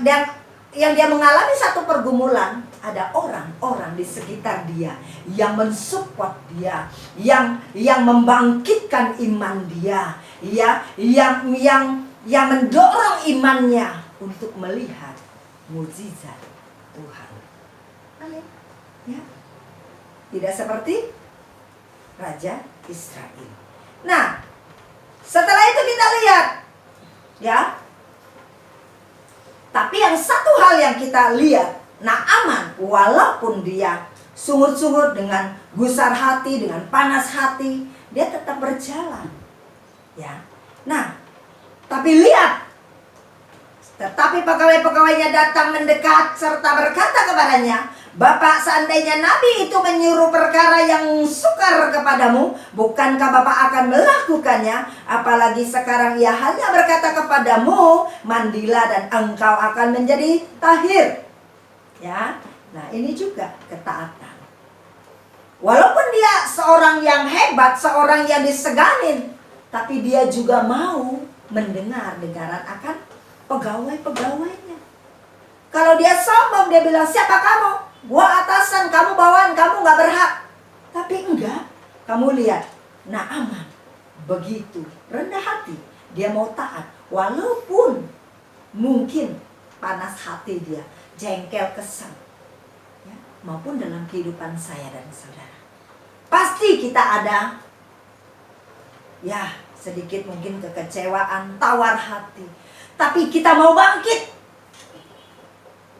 dan yang dia mengalami satu pergumulan, ada orang-orang di sekitar dia yang mensupport dia, yang membangkitkan iman dia, yang mendorong imannya untuk melihat mukjizat Tuhan. Amin. Ya. Tidak seperti Raja Israel. Nah, setelah itu kita lihat, ya. Tapi yang satu hal yang kita lihat, Naaman walaupun dia sungut-sungut dengan gusar hati, dengan panas hati, dia tetap berjalan. Ya. Nah, tapi lihat, tetapi pegawai-pegawainya datang mendekat serta berkata kepadanya, Bapak, seandainya Nabi itu menyuruh perkara yang sukar kepadamu, bukankah Bapak akan melakukannya? Apalagi sekarang ia hanya berkata kepadamu, mandilah dan engkau akan menjadi tahir. Ya, nah ini juga ketaatan. Walaupun dia seorang yang hebat, seorang yang diseganin, tapi dia juga mau mendengar dengaran akan pegawai-pegawainya. Kalau dia sombong, dia bilang, siapa kamu? Gua atasan, kamu bawahan, kamu gak berhak. Tapi enggak, kamu lihat, Naaman begitu rendah hati. Dia mau taat, walaupun mungkin panas hati dia, jengkel, kesal, ya, maupun dalam kehidupan saya dan saudara. Pasti kita ada, ya, sedikit mungkin kekecewaan, tawar hati. Tapi kita mau bangkit.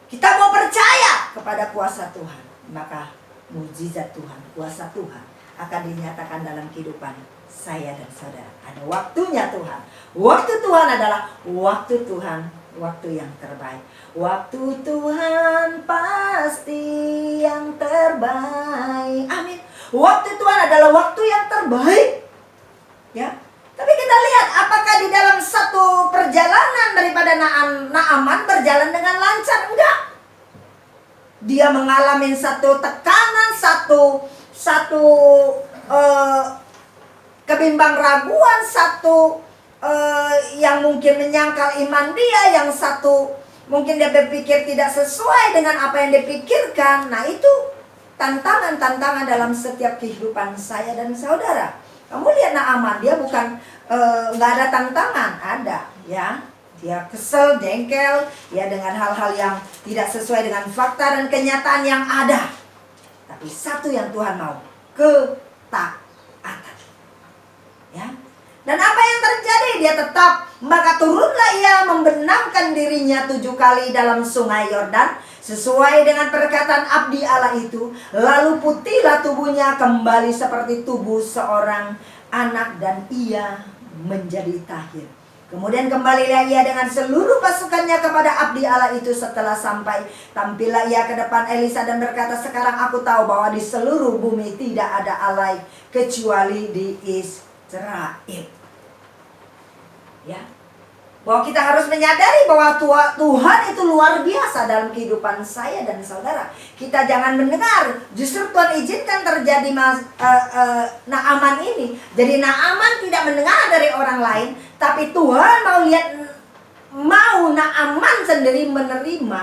Kita mau percaya kepada kuasa Tuhan. Maka mukjizat Tuhan, kuasa Tuhan akan dinyatakan dalam kehidupan saya dan saudara. Ada waktunya Tuhan. Waktu Tuhan adalah waktu Tuhan, waktu yang terbaik. Waktu Tuhan pasti yang terbaik. Amin. Waktu Tuhan adalah waktu yang terbaik. Ya. Tapi kita lihat apakah di dalam satu perjalanan daripada Naaman berjalan dengan lancar? Enggak. Dia mengalami satu tekanan, satu kebimbang raguan, satu yang mungkin menyangkal iman dia, yang satu mungkin dia berpikir tidak sesuai dengan apa yang dipikirkan. Nah itu tantangan-tantangan dalam setiap kehidupan saya dan saudara. Kamu lihat Naaman, dia bukan nggak ada tantangan, ada, ya. Dia kesel, jengkel, ya, dengan hal-hal yang tidak sesuai dengan fakta dan kenyataan yang ada. Tapi satu yang Tuhan mau, ketaatan, ya. Dan apa yang terjadi? Dia tetap, maka turunlah ia membenamkan dirinya 7 kali dalam sungai Yordan, sesuai dengan perkataan abdi Allah itu. Lalu putihlah tubuhnya kembali seperti tubuh seorang anak dan ia menjadi tahir. Kemudian kembalilah ia dengan seluruh pasukannya kepada abdi Allah itu. Setelah sampai, tampillah ia ke depan Elisa dan berkata, sekarang aku tahu bahwa di seluruh bumi tidak ada Allah kecuali di Israel. Ya. Bahwa kita harus menyadari bahwa Tuhan itu luar biasa dalam kehidupan saya dan saudara. Kita jangan mendengar, justru Tuhan izinkan terjadi Naaman ini. Jadi Naaman tidak mendengar dari orang lain, tapi Tuhan mau Naaman sendiri menerima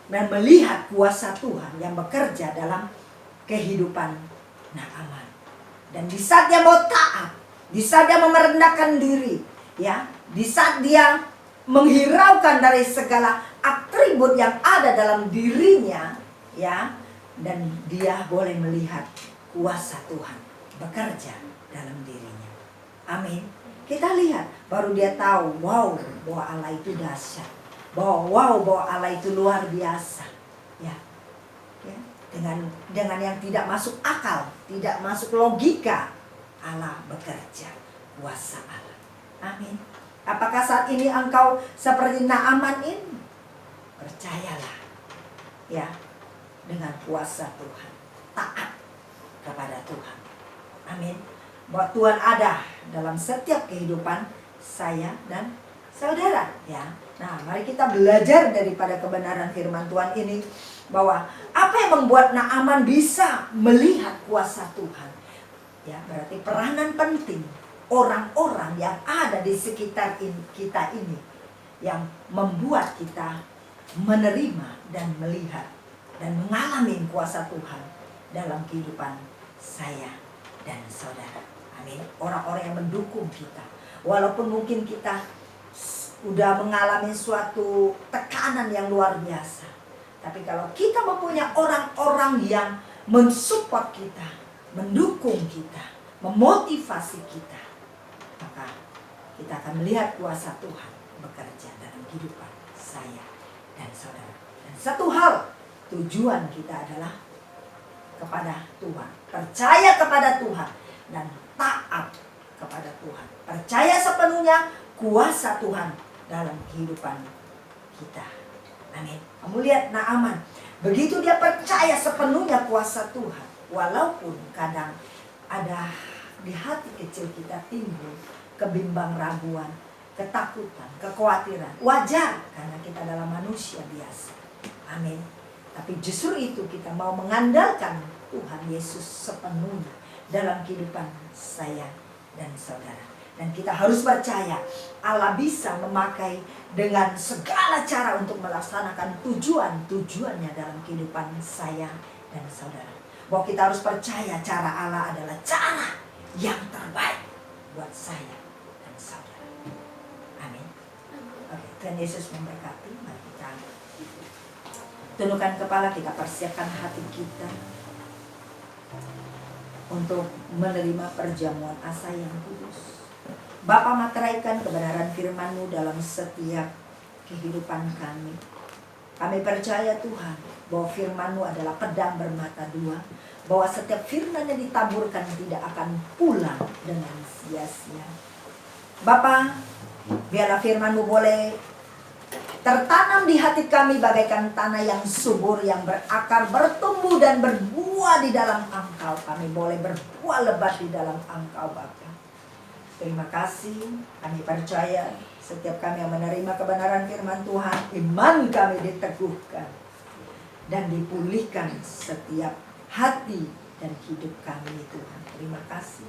dan melihat kuasa Tuhan yang bekerja dalam kehidupan Naaman. Dan di saat dia mau taat, di saat dia merendahkan diri, ya, di saat dia menghiraukan dari segala atribut yang ada dalam dirinya, ya, dan dia boleh melihat kuasa Tuhan bekerja dalam dirinya. Amin. Kita lihat, baru dia tahu, wow, bahwa Allah itu dahsyat, bahwa Allah itu luar biasa, ya, ya, dengan yang tidak masuk akal, tidak masuk logika, Allah bekerja, kuasa Allah. Amin. Apakah saat ini engkau seperti Naaman ini? Percayalah, ya, dengan kuasa Tuhan, taat kepada Tuhan. Amin. Bahwa Tuhan ada dalam setiap kehidupan saya dan saudara, ya. Nah, mari kita belajar daripada kebenaran firman Tuhan ini, bahwa apa yang membuat Naaman bisa melihat kuasa Tuhan, ya, berarti peranan penting orang-orang yang ada di sekitar kita ini yang membuat kita menerima dan melihat dan mengalami kuasa Tuhan dalam kehidupan saya dan saudara. Amin. Orang-orang yang mendukung kita, Walaupun mungkin kita udah mengalami suatu tekanan yang luar biasa, tapi kalau kita mempunyai orang-orang yang mensupport kita, mendukung kita, memotivasi kita, maka kita akan melihat kuasa Tuhan bekerja dalam kehidupan saya dan saudara. Dan satu hal, tujuan kita adalah kepada Tuhan, percaya kepada Tuhan dan taat kepada Tuhan. Percaya sepenuhnya kuasa Tuhan dalam kehidupan kita. Amin. Kamu lihat Naaman, begitu dia percaya sepenuhnya kuasa Tuhan, walaupun kadang ada di hati kecil kita timbul kebimbang raguan, ketakutan, kekhawatiran. Wajar karena kita adalah manusia biasa. Amin. Tapi justru itu kita mau mengandalkan Tuhan Yesus sepenuhnya dalam kehidupan saya dan saudara. Dan kita harus percaya Allah bisa memakai dengan segala cara untuk melaksanakan tujuannya dalam kehidupan saya dan saudara. Bahwa kita harus percaya cara Allah adalah cara yang terbaik buat saya dan saudara. Amin. Oke, Tuhan Yesus memberkati. Mari kita tundukkan kepala, kita persiapkan hati kita untuk menerima perjamuan asa yang kudus. Bapa, materaikan kebenaran firman-Mu dalam setiap kehidupan kami. Kami percaya Tuhan bahwa firman-Mu adalah pedang bermata dua, bahwa setiap firman yang ditaburkan tidak akan pulang dengan sia-sia. Bapa, biarlah firman-Mu boleh tertanam di hati kami bagaikan tanah yang subur, yang berakar, bertumbuh dan berbuah di dalam Engkau. Kami boleh berbuah lebat di dalam Engkau, Bapa. Terima kasih, kami percaya setiap kami yang menerima kebenaran firman Tuhan, iman kami diteguhkan dan dipulihkan setiap hati dan hidup kami, Tuhan. Terima kasih.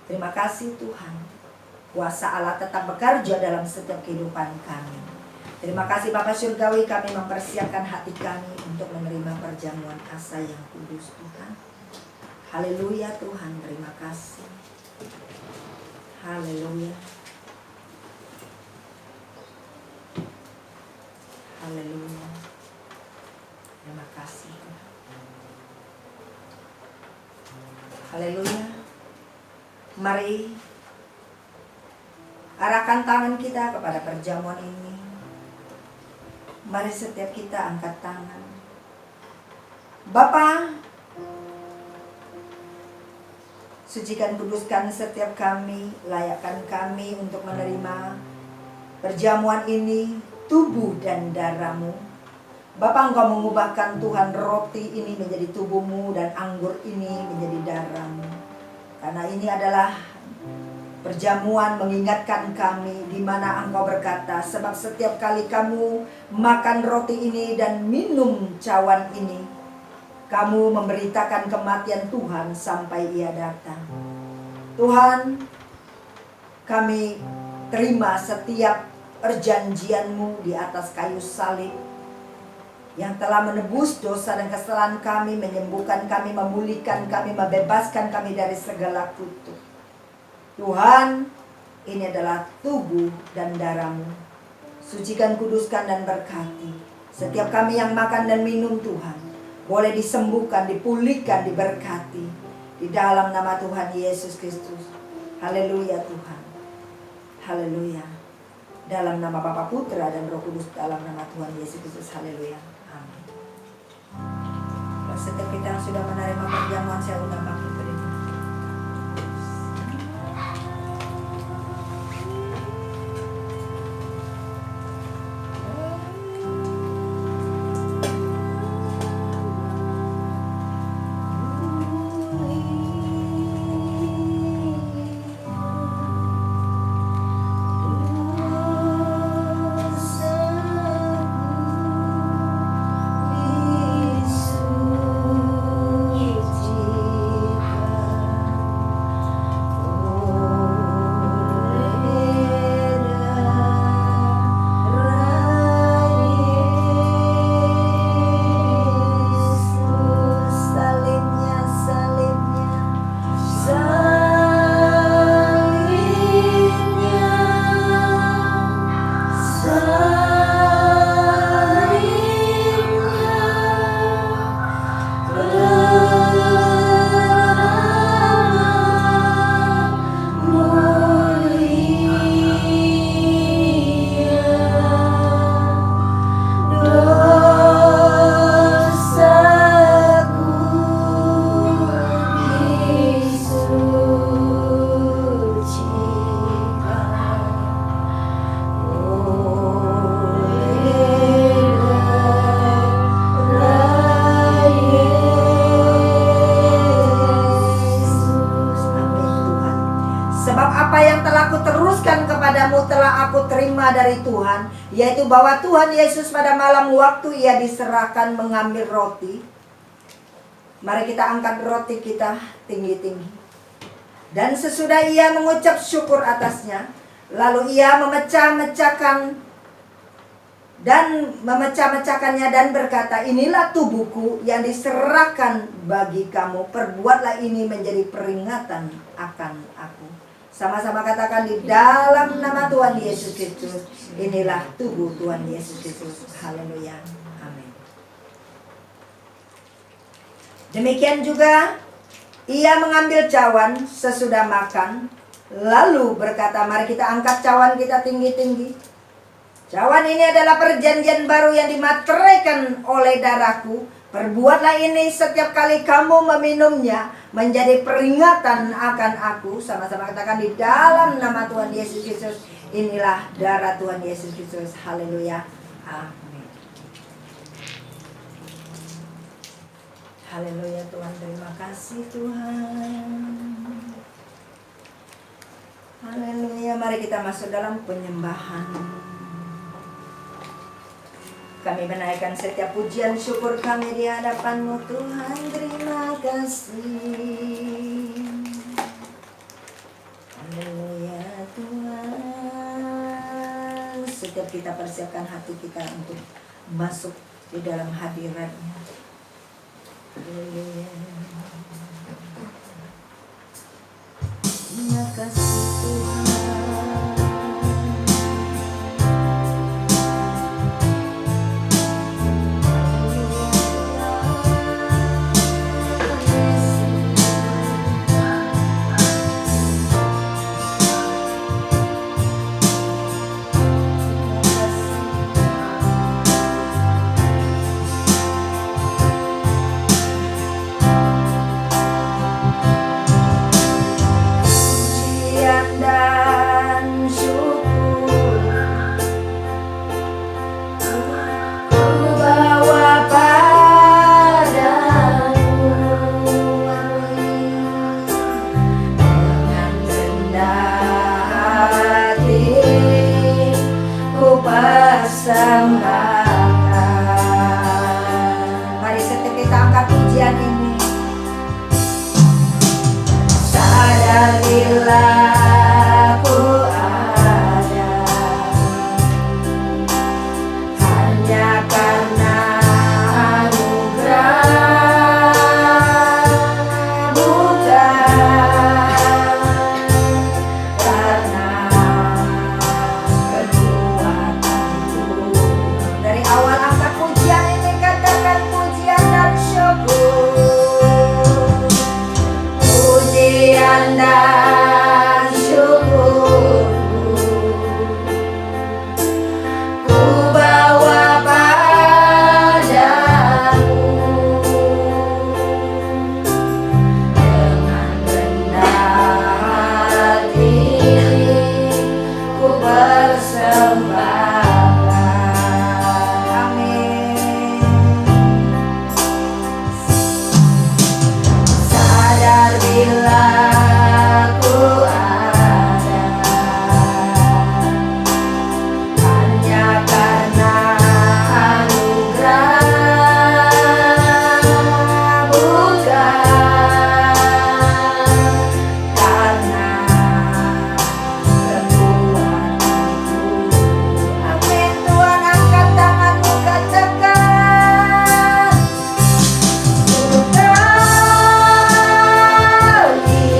Terima kasih Tuhan. Kuasa Allah tetap bekerja dalam setiap kehidupan kami. Terima kasih Bapa Surgawi, kami mempersiapkan hati kami untuk menerima perjamuan asa yang kudus, Tuhan. Haleluya Tuhan, terima kasih. Haleluya. Haleluya. Terima kasih Tuhan. Haleluya. Mari arahkan tangan kita kepada perjamuan ini. Mari setiap kita angkat tangan. Bapa, sucikan, kuduskan setiap kami, layakkan kami untuk menerima perjamuan ini, tubuh dan darah-Mu. Bapa, Engkau mengubahkan Tuhan roti ini menjadi tubuh-Mu dan anggur ini menjadi darah-Mu. Karena ini adalah perjamuan mengingatkan kami di mana Engkau berkata, sebab setiap kali kamu makan roti ini dan minum cawan ini, kamu memberitakan kematian Tuhan sampai Ia datang. Tuhan, kami terima setiap perjanjian-Mu di atas kayu salib yang telah menebus dosa dan kesalahan kami, menyembuhkan kami, memulihkan kami, membebaskan kami dari segala kutuk. Tuhan, ini adalah tubuh dan darah-Mu. Sucikan, kuduskan dan berkati setiap kami yang makan dan minum, Tuhan. Boleh disembuhkan, dipulihkan, diberkati di dalam nama Tuhan Yesus Kristus. Haleluya Tuhan. Haleluya. Dalam nama Bapa, Putra dan Roh Kudus, dalam nama Tuhan Yesus Kristus. Haleluya. Amin. Setiap kita yang sudah menerima perjamuan, saya undang bangkit berdiri. pertama dari Tuhan, yaitu bahwa Tuhan Yesus pada malam waktu Ia diserahkan mengambil roti. Mari kita angkat roti kita tinggi-tinggi. Dan sesudah Ia mengucap syukur atasnya, lalu Ia memecah-mecahkannya dan berkata, inilah tubuhku yang diserahkan bagi kamu. Perbuatlah ini menjadi peringatan akan aku. Sama-sama katakan di dalam nama Tuhan Yesus Kristus. Inilah tubuh Tuhan Yesus Kristus. Haleluya. Amin. Demikian juga Ia mengambil cawan sesudah makan, lalu berkata, mari kita angkat cawan kita tinggi-tinggi. Cawan ini adalah perjanjian baru yang dimateraikan oleh darahku. Perbuatlah ini setiap kali kamu meminumnya menjadi peringatan akan aku. Sama-sama katakan di dalam nama Tuhan Yesus Kristus. Inilah darah Tuhan Yesus Kristus. Haleluya. Amin. Haleluya Tuhan, terima kasih Tuhan. Haleluya, mari kita masuk dalam penyembahan. Kami menaikkan setiap pujian syukur kami di hadapan-Mu Tuhan. Terima kasih. Haleluya Tuhan. Setiap kita persiapkan hati kita untuk masuk di dalam hadirat-Nya. Haleluya. Terima kasih Tuhan. Mari setiap kita angkat pujian ini. Sadar bila ku ada hanya karena anugerah, bukan karena kekuatanku. Dari awal angkat pujian ini, katakan pujian dan syukur. Pujian dan syukur ku bawa padamu dengan rendah hati, ku persembahkan. Amin. Sadar bila ku ada hanya karena anugerah, bukan karena kekuatanku. Amin. Tuhan, angkat tanganmu, katakan ku tahu Dia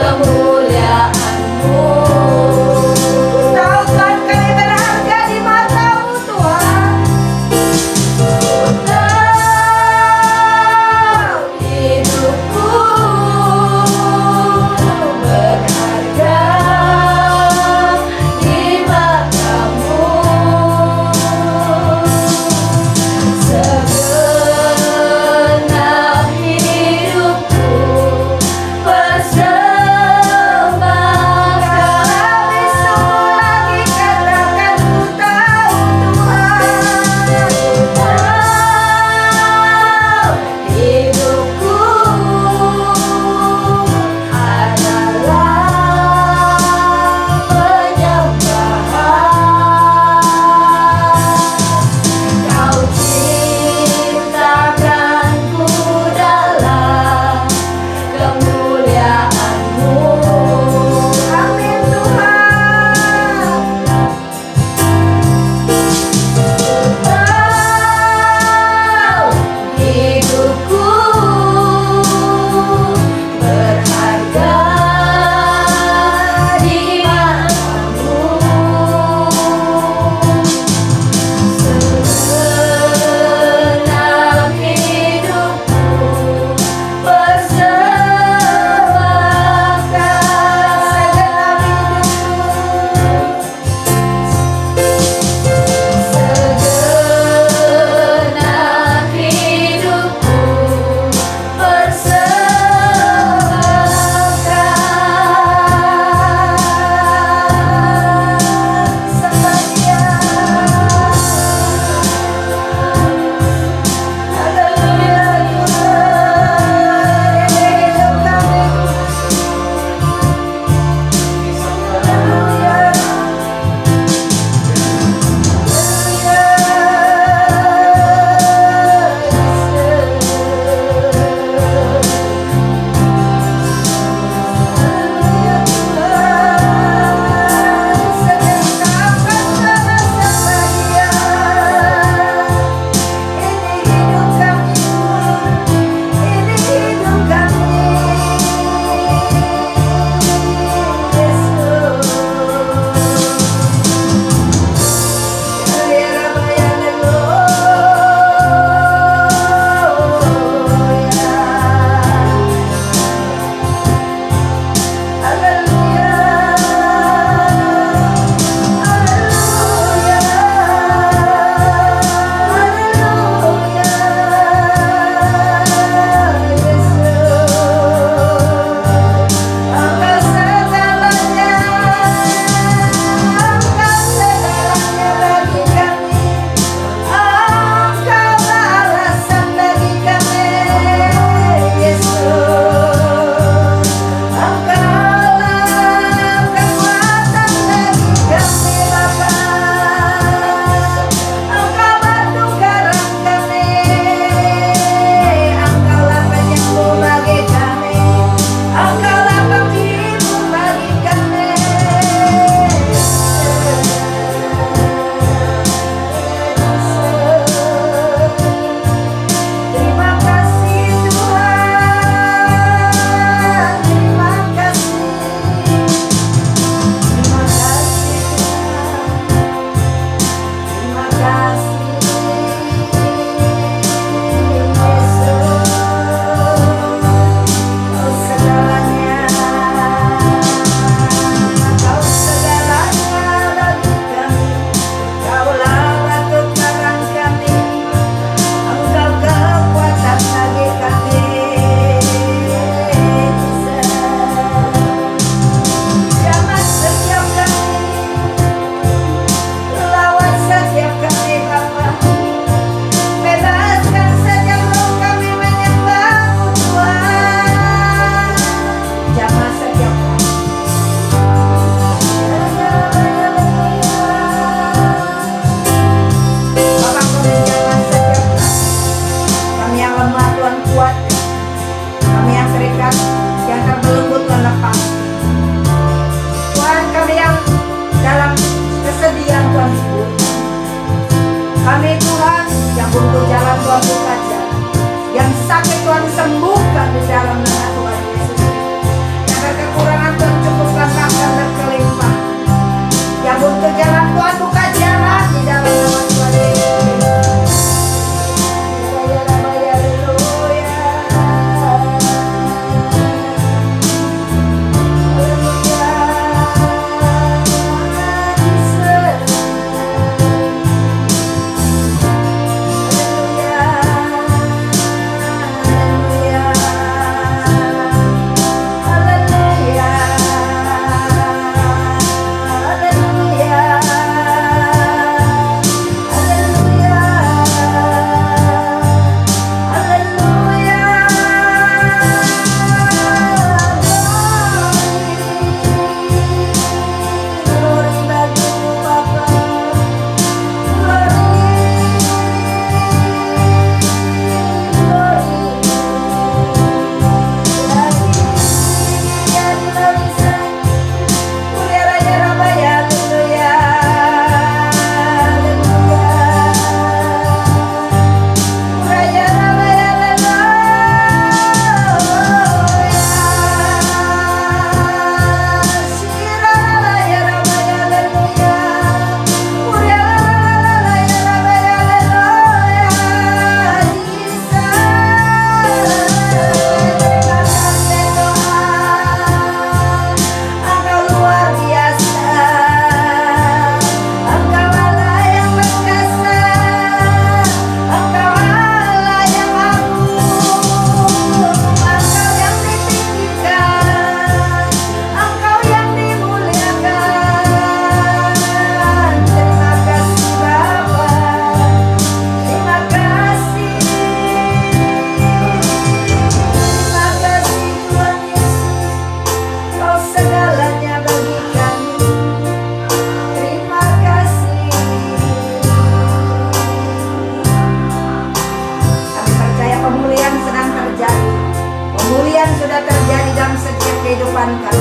kemuliaan-Mu. Tahu Tuhan kami berharga di mata-Mu Tuhan. Tahu hidupku berharga di mata-Mu. Segenap hidupku bersembah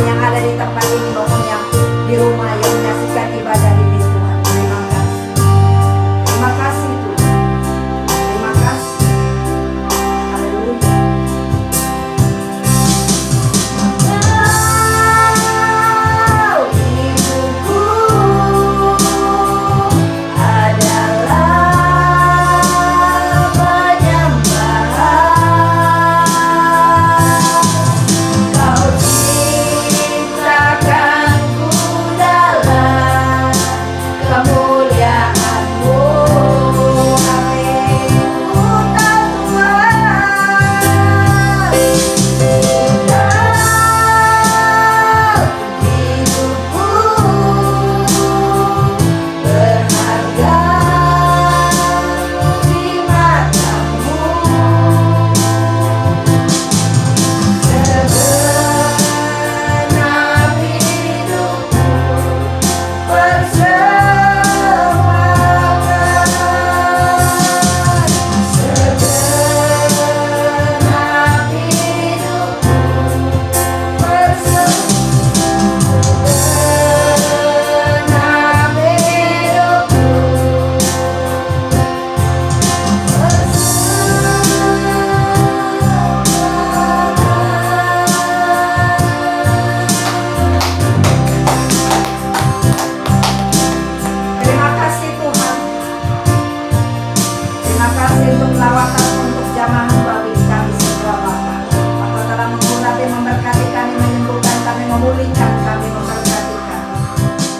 yang ada di tempat ini maupun yang di rumah yang menyaksikan ibadah ini Tuhan. Terima kasih. Terima kasih Tuhan. Terima kasih. Haleluya. Kau hidupku adalah penyembahan. Kau ciptakanku dalam kemuliaan-Mu. Amin. Ku tahu Tuhan, hidupku berharga di mata-Mu. Segenap hidupku persembahkan. Segenap hidupku Terima kasih Tuhan. Terima kasih untuk lawatan untuk jamaah bagi kami semua Bapa. Bapa telah mengurapi, memberkati kami, menyembuhkan kami, memulihkan kami, memberkati kami.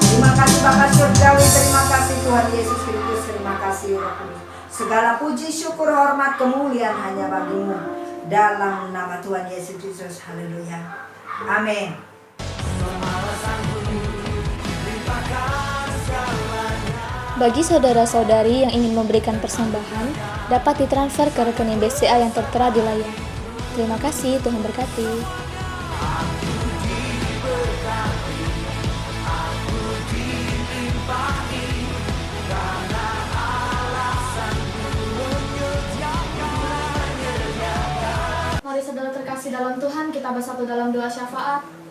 Terima kasih Bapa surgawi, terima kasih Tuhan Yesus Kristus, terima kasih Roh Kudus. Segala puji, syukur, hormat, kemuliaan hanya bagi-Mu. Dalam nama Tuhan Yesus Kristus, haleluya. Amin. Bagi saudara-saudari yang ingin memberikan persembahan, dapat ditransfer ke rekening BCA yang tertera di layar. Terima kasih, Tuhan berkati. Mari saudara terkasih dalam Tuhan, kita bersatu dalam doa syafaat.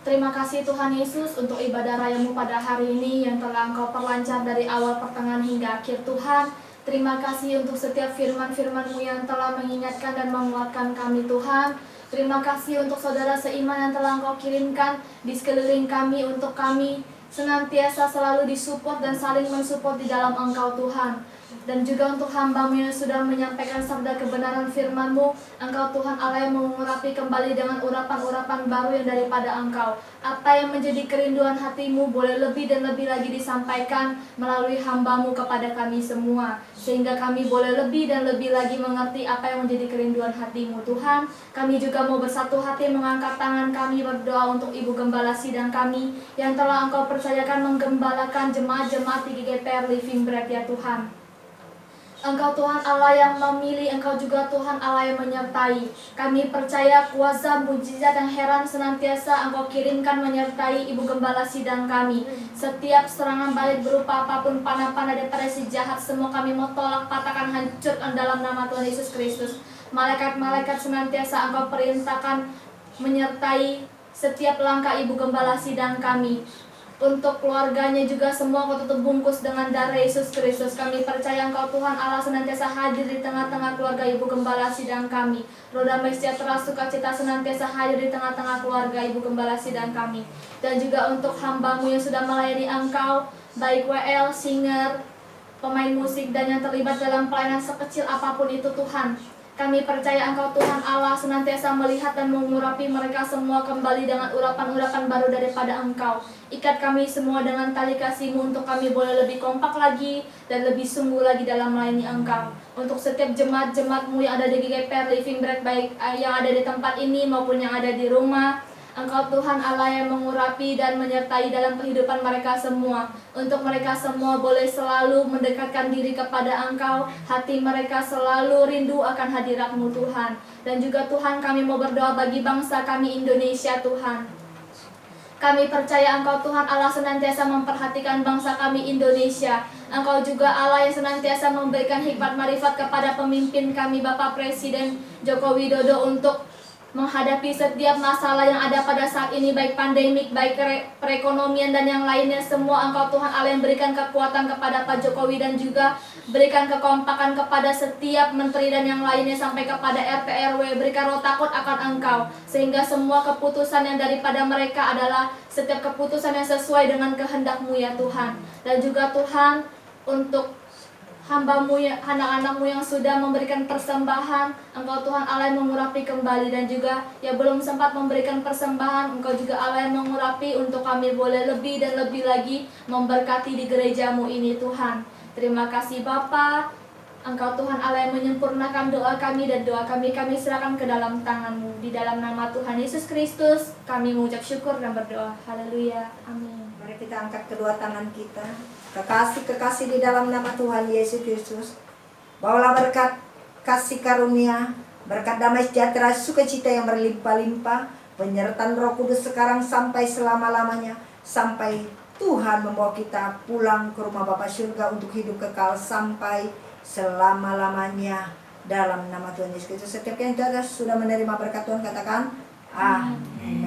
Terima kasih Tuhan Yesus untuk ibadah rayamu pada hari ini yang telah Engkau perlancar dari awal pertengahan hingga akhir Tuhan. Terima kasih untuk setiap firman-firman-Mu yang telah mengingatkan dan menguatkan kami Tuhan. Terima kasih untuk saudara seiman yang telah Engkau kirimkan di sekeliling kami untuk kami senantiasa selalu disupport dan saling mensupport di dalam Engkau Tuhan. Dan juga untuk hamba-Mu yang sudah menyampaikan sabda kebenaran firman-Mu, Engkau Tuhan Allah yang mengurapi kembali dengan urapan-urapan baru yang daripada Engkau. Apa yang menjadi kerinduan hati-Mu boleh lebih dan lebih lagi disampaikan melalui hamba-Mu kepada kami semua, sehingga kami boleh lebih dan lebih lagi mengerti apa yang menjadi kerinduan hati-Mu Tuhan. Kami juga mau bersatu hati mengangkat tangan kami berdoa untuk Ibu Gembala Sidang kami yang telah Engkau percayakan menggembalakan jemaat-jemaat di GGPR Living Bread ya Tuhan. Engkau Tuhan Allah yang memilih, Engkau juga Tuhan Allah yang menyertai. Kami percaya kuasa, mujizat, dan heran senantiasa Engkau kirimkan menyertai Ibu Gembala Sidang kami. Setiap serangan balik berupa apapun panah-panah daripada si jahat, semua kami mau tolak, patahkan, hancurkan dalam nama Tuhan Yesus Kristus. Malaikat-malaikat senantiasa Engkau perintahkan menyertai setiap langkah Ibu Gembala Sidang kami. Untuk keluarganya juga semua Kau tutup bungkus dengan darah Yesus Kristus. Kami percaya Engkau Tuhan Allah senantiasa hadir di tengah-tengah keluarga Ibu Gembala Sidang kami. Roh damai sejahtera sukacita senantiasa hadir di tengah-tengah keluarga Ibu Gembala Sidang kami. Dan juga untuk hamba-Mu yang sudah melayani Engkau, baik WL, singer, pemain musik, dan yang terlibat dalam pelayanan sekecil apapun itu Tuhan. Kami percaya Engkau Tuhan Allah senantiasa melihat dan mengurapi mereka semua kembali dengan urapan-urapan baru daripada Engkau. Ikat kami semua dengan tali kasih-Mu untuk kami boleh lebih kompak lagi dan lebih sungguh lagi dalam melayani Engkau. Untuk setiap jemaat-jemaat-Mu yang ada di GGPR Living Bread, baik yang ada di tempat ini maupun yang ada di rumah, Engkau Tuhan Allah yang mengurapi dan menyertai dalam kehidupan mereka semua. Untuk mereka semua boleh selalu mendekatkan diri kepada Engkau. Hati mereka selalu rindu akan hadirat-Mu Tuhan. Dan juga Tuhan kami mau berdoa bagi bangsa kami Indonesia Tuhan. Kami percaya Engkau Tuhan Allah senantiasa memperhatikan bangsa kami Indonesia. Engkau juga Allah yang senantiasa memberikan hikmat marifat kepada pemimpin kami Bapak Presiden Joko Widodo untuk menghadapi setiap masalah yang ada pada saat ini, baik pandemik, baik perekonomian dan yang lainnya. Semua Engkau Tuhan Allah yang berikan kekuatan kepada Pak Jokowi dan juga berikan kekompakan kepada setiap menteri dan yang lainnya sampai kepada RT RW. Berikan roh takut akan Engkau sehingga semua keputusan yang daripada mereka adalah setiap keputusan yang sesuai dengan kehendak-Mu ya Tuhan. Dan juga Tuhan, untuk hamba-Mu, anak-anak-Mu yang sudah memberikan persembahan, Engkau Tuhan Allah yang mengurapi kembali. Dan juga yang belum sempat memberikan persembahan, Engkau juga Allah yang mengurapi untuk kami boleh lebih dan lebih lagi memberkati di gereja-Mu ini Tuhan. Terima kasih Bapa. Engkau Tuhan Allah yang menyempurnakan doa kami, dan doa kami serahkan ke dalam tangan-Mu. Di dalam nama Tuhan Yesus Kristus kami mengucap syukur dan berdoa. Haleluya. Amin. Mari kita angkat kedua tangan kita. Kekasih-kekasih di dalam nama Tuhan Yesus Kristus, bawalah berkat kasih karunia, berkat damai sejahtera, sukacita yang berlimpah-limpah, penyertaan Roh Kudus sekarang sampai selama-lamanya, sampai Tuhan membawa kita pulang ke rumah Bapa surga untuk hidup kekal sampai selama-lamanya. Dalam nama Tuhan Yesus Kristus, setiap yang sudah menerima berkat Tuhan katakan amin.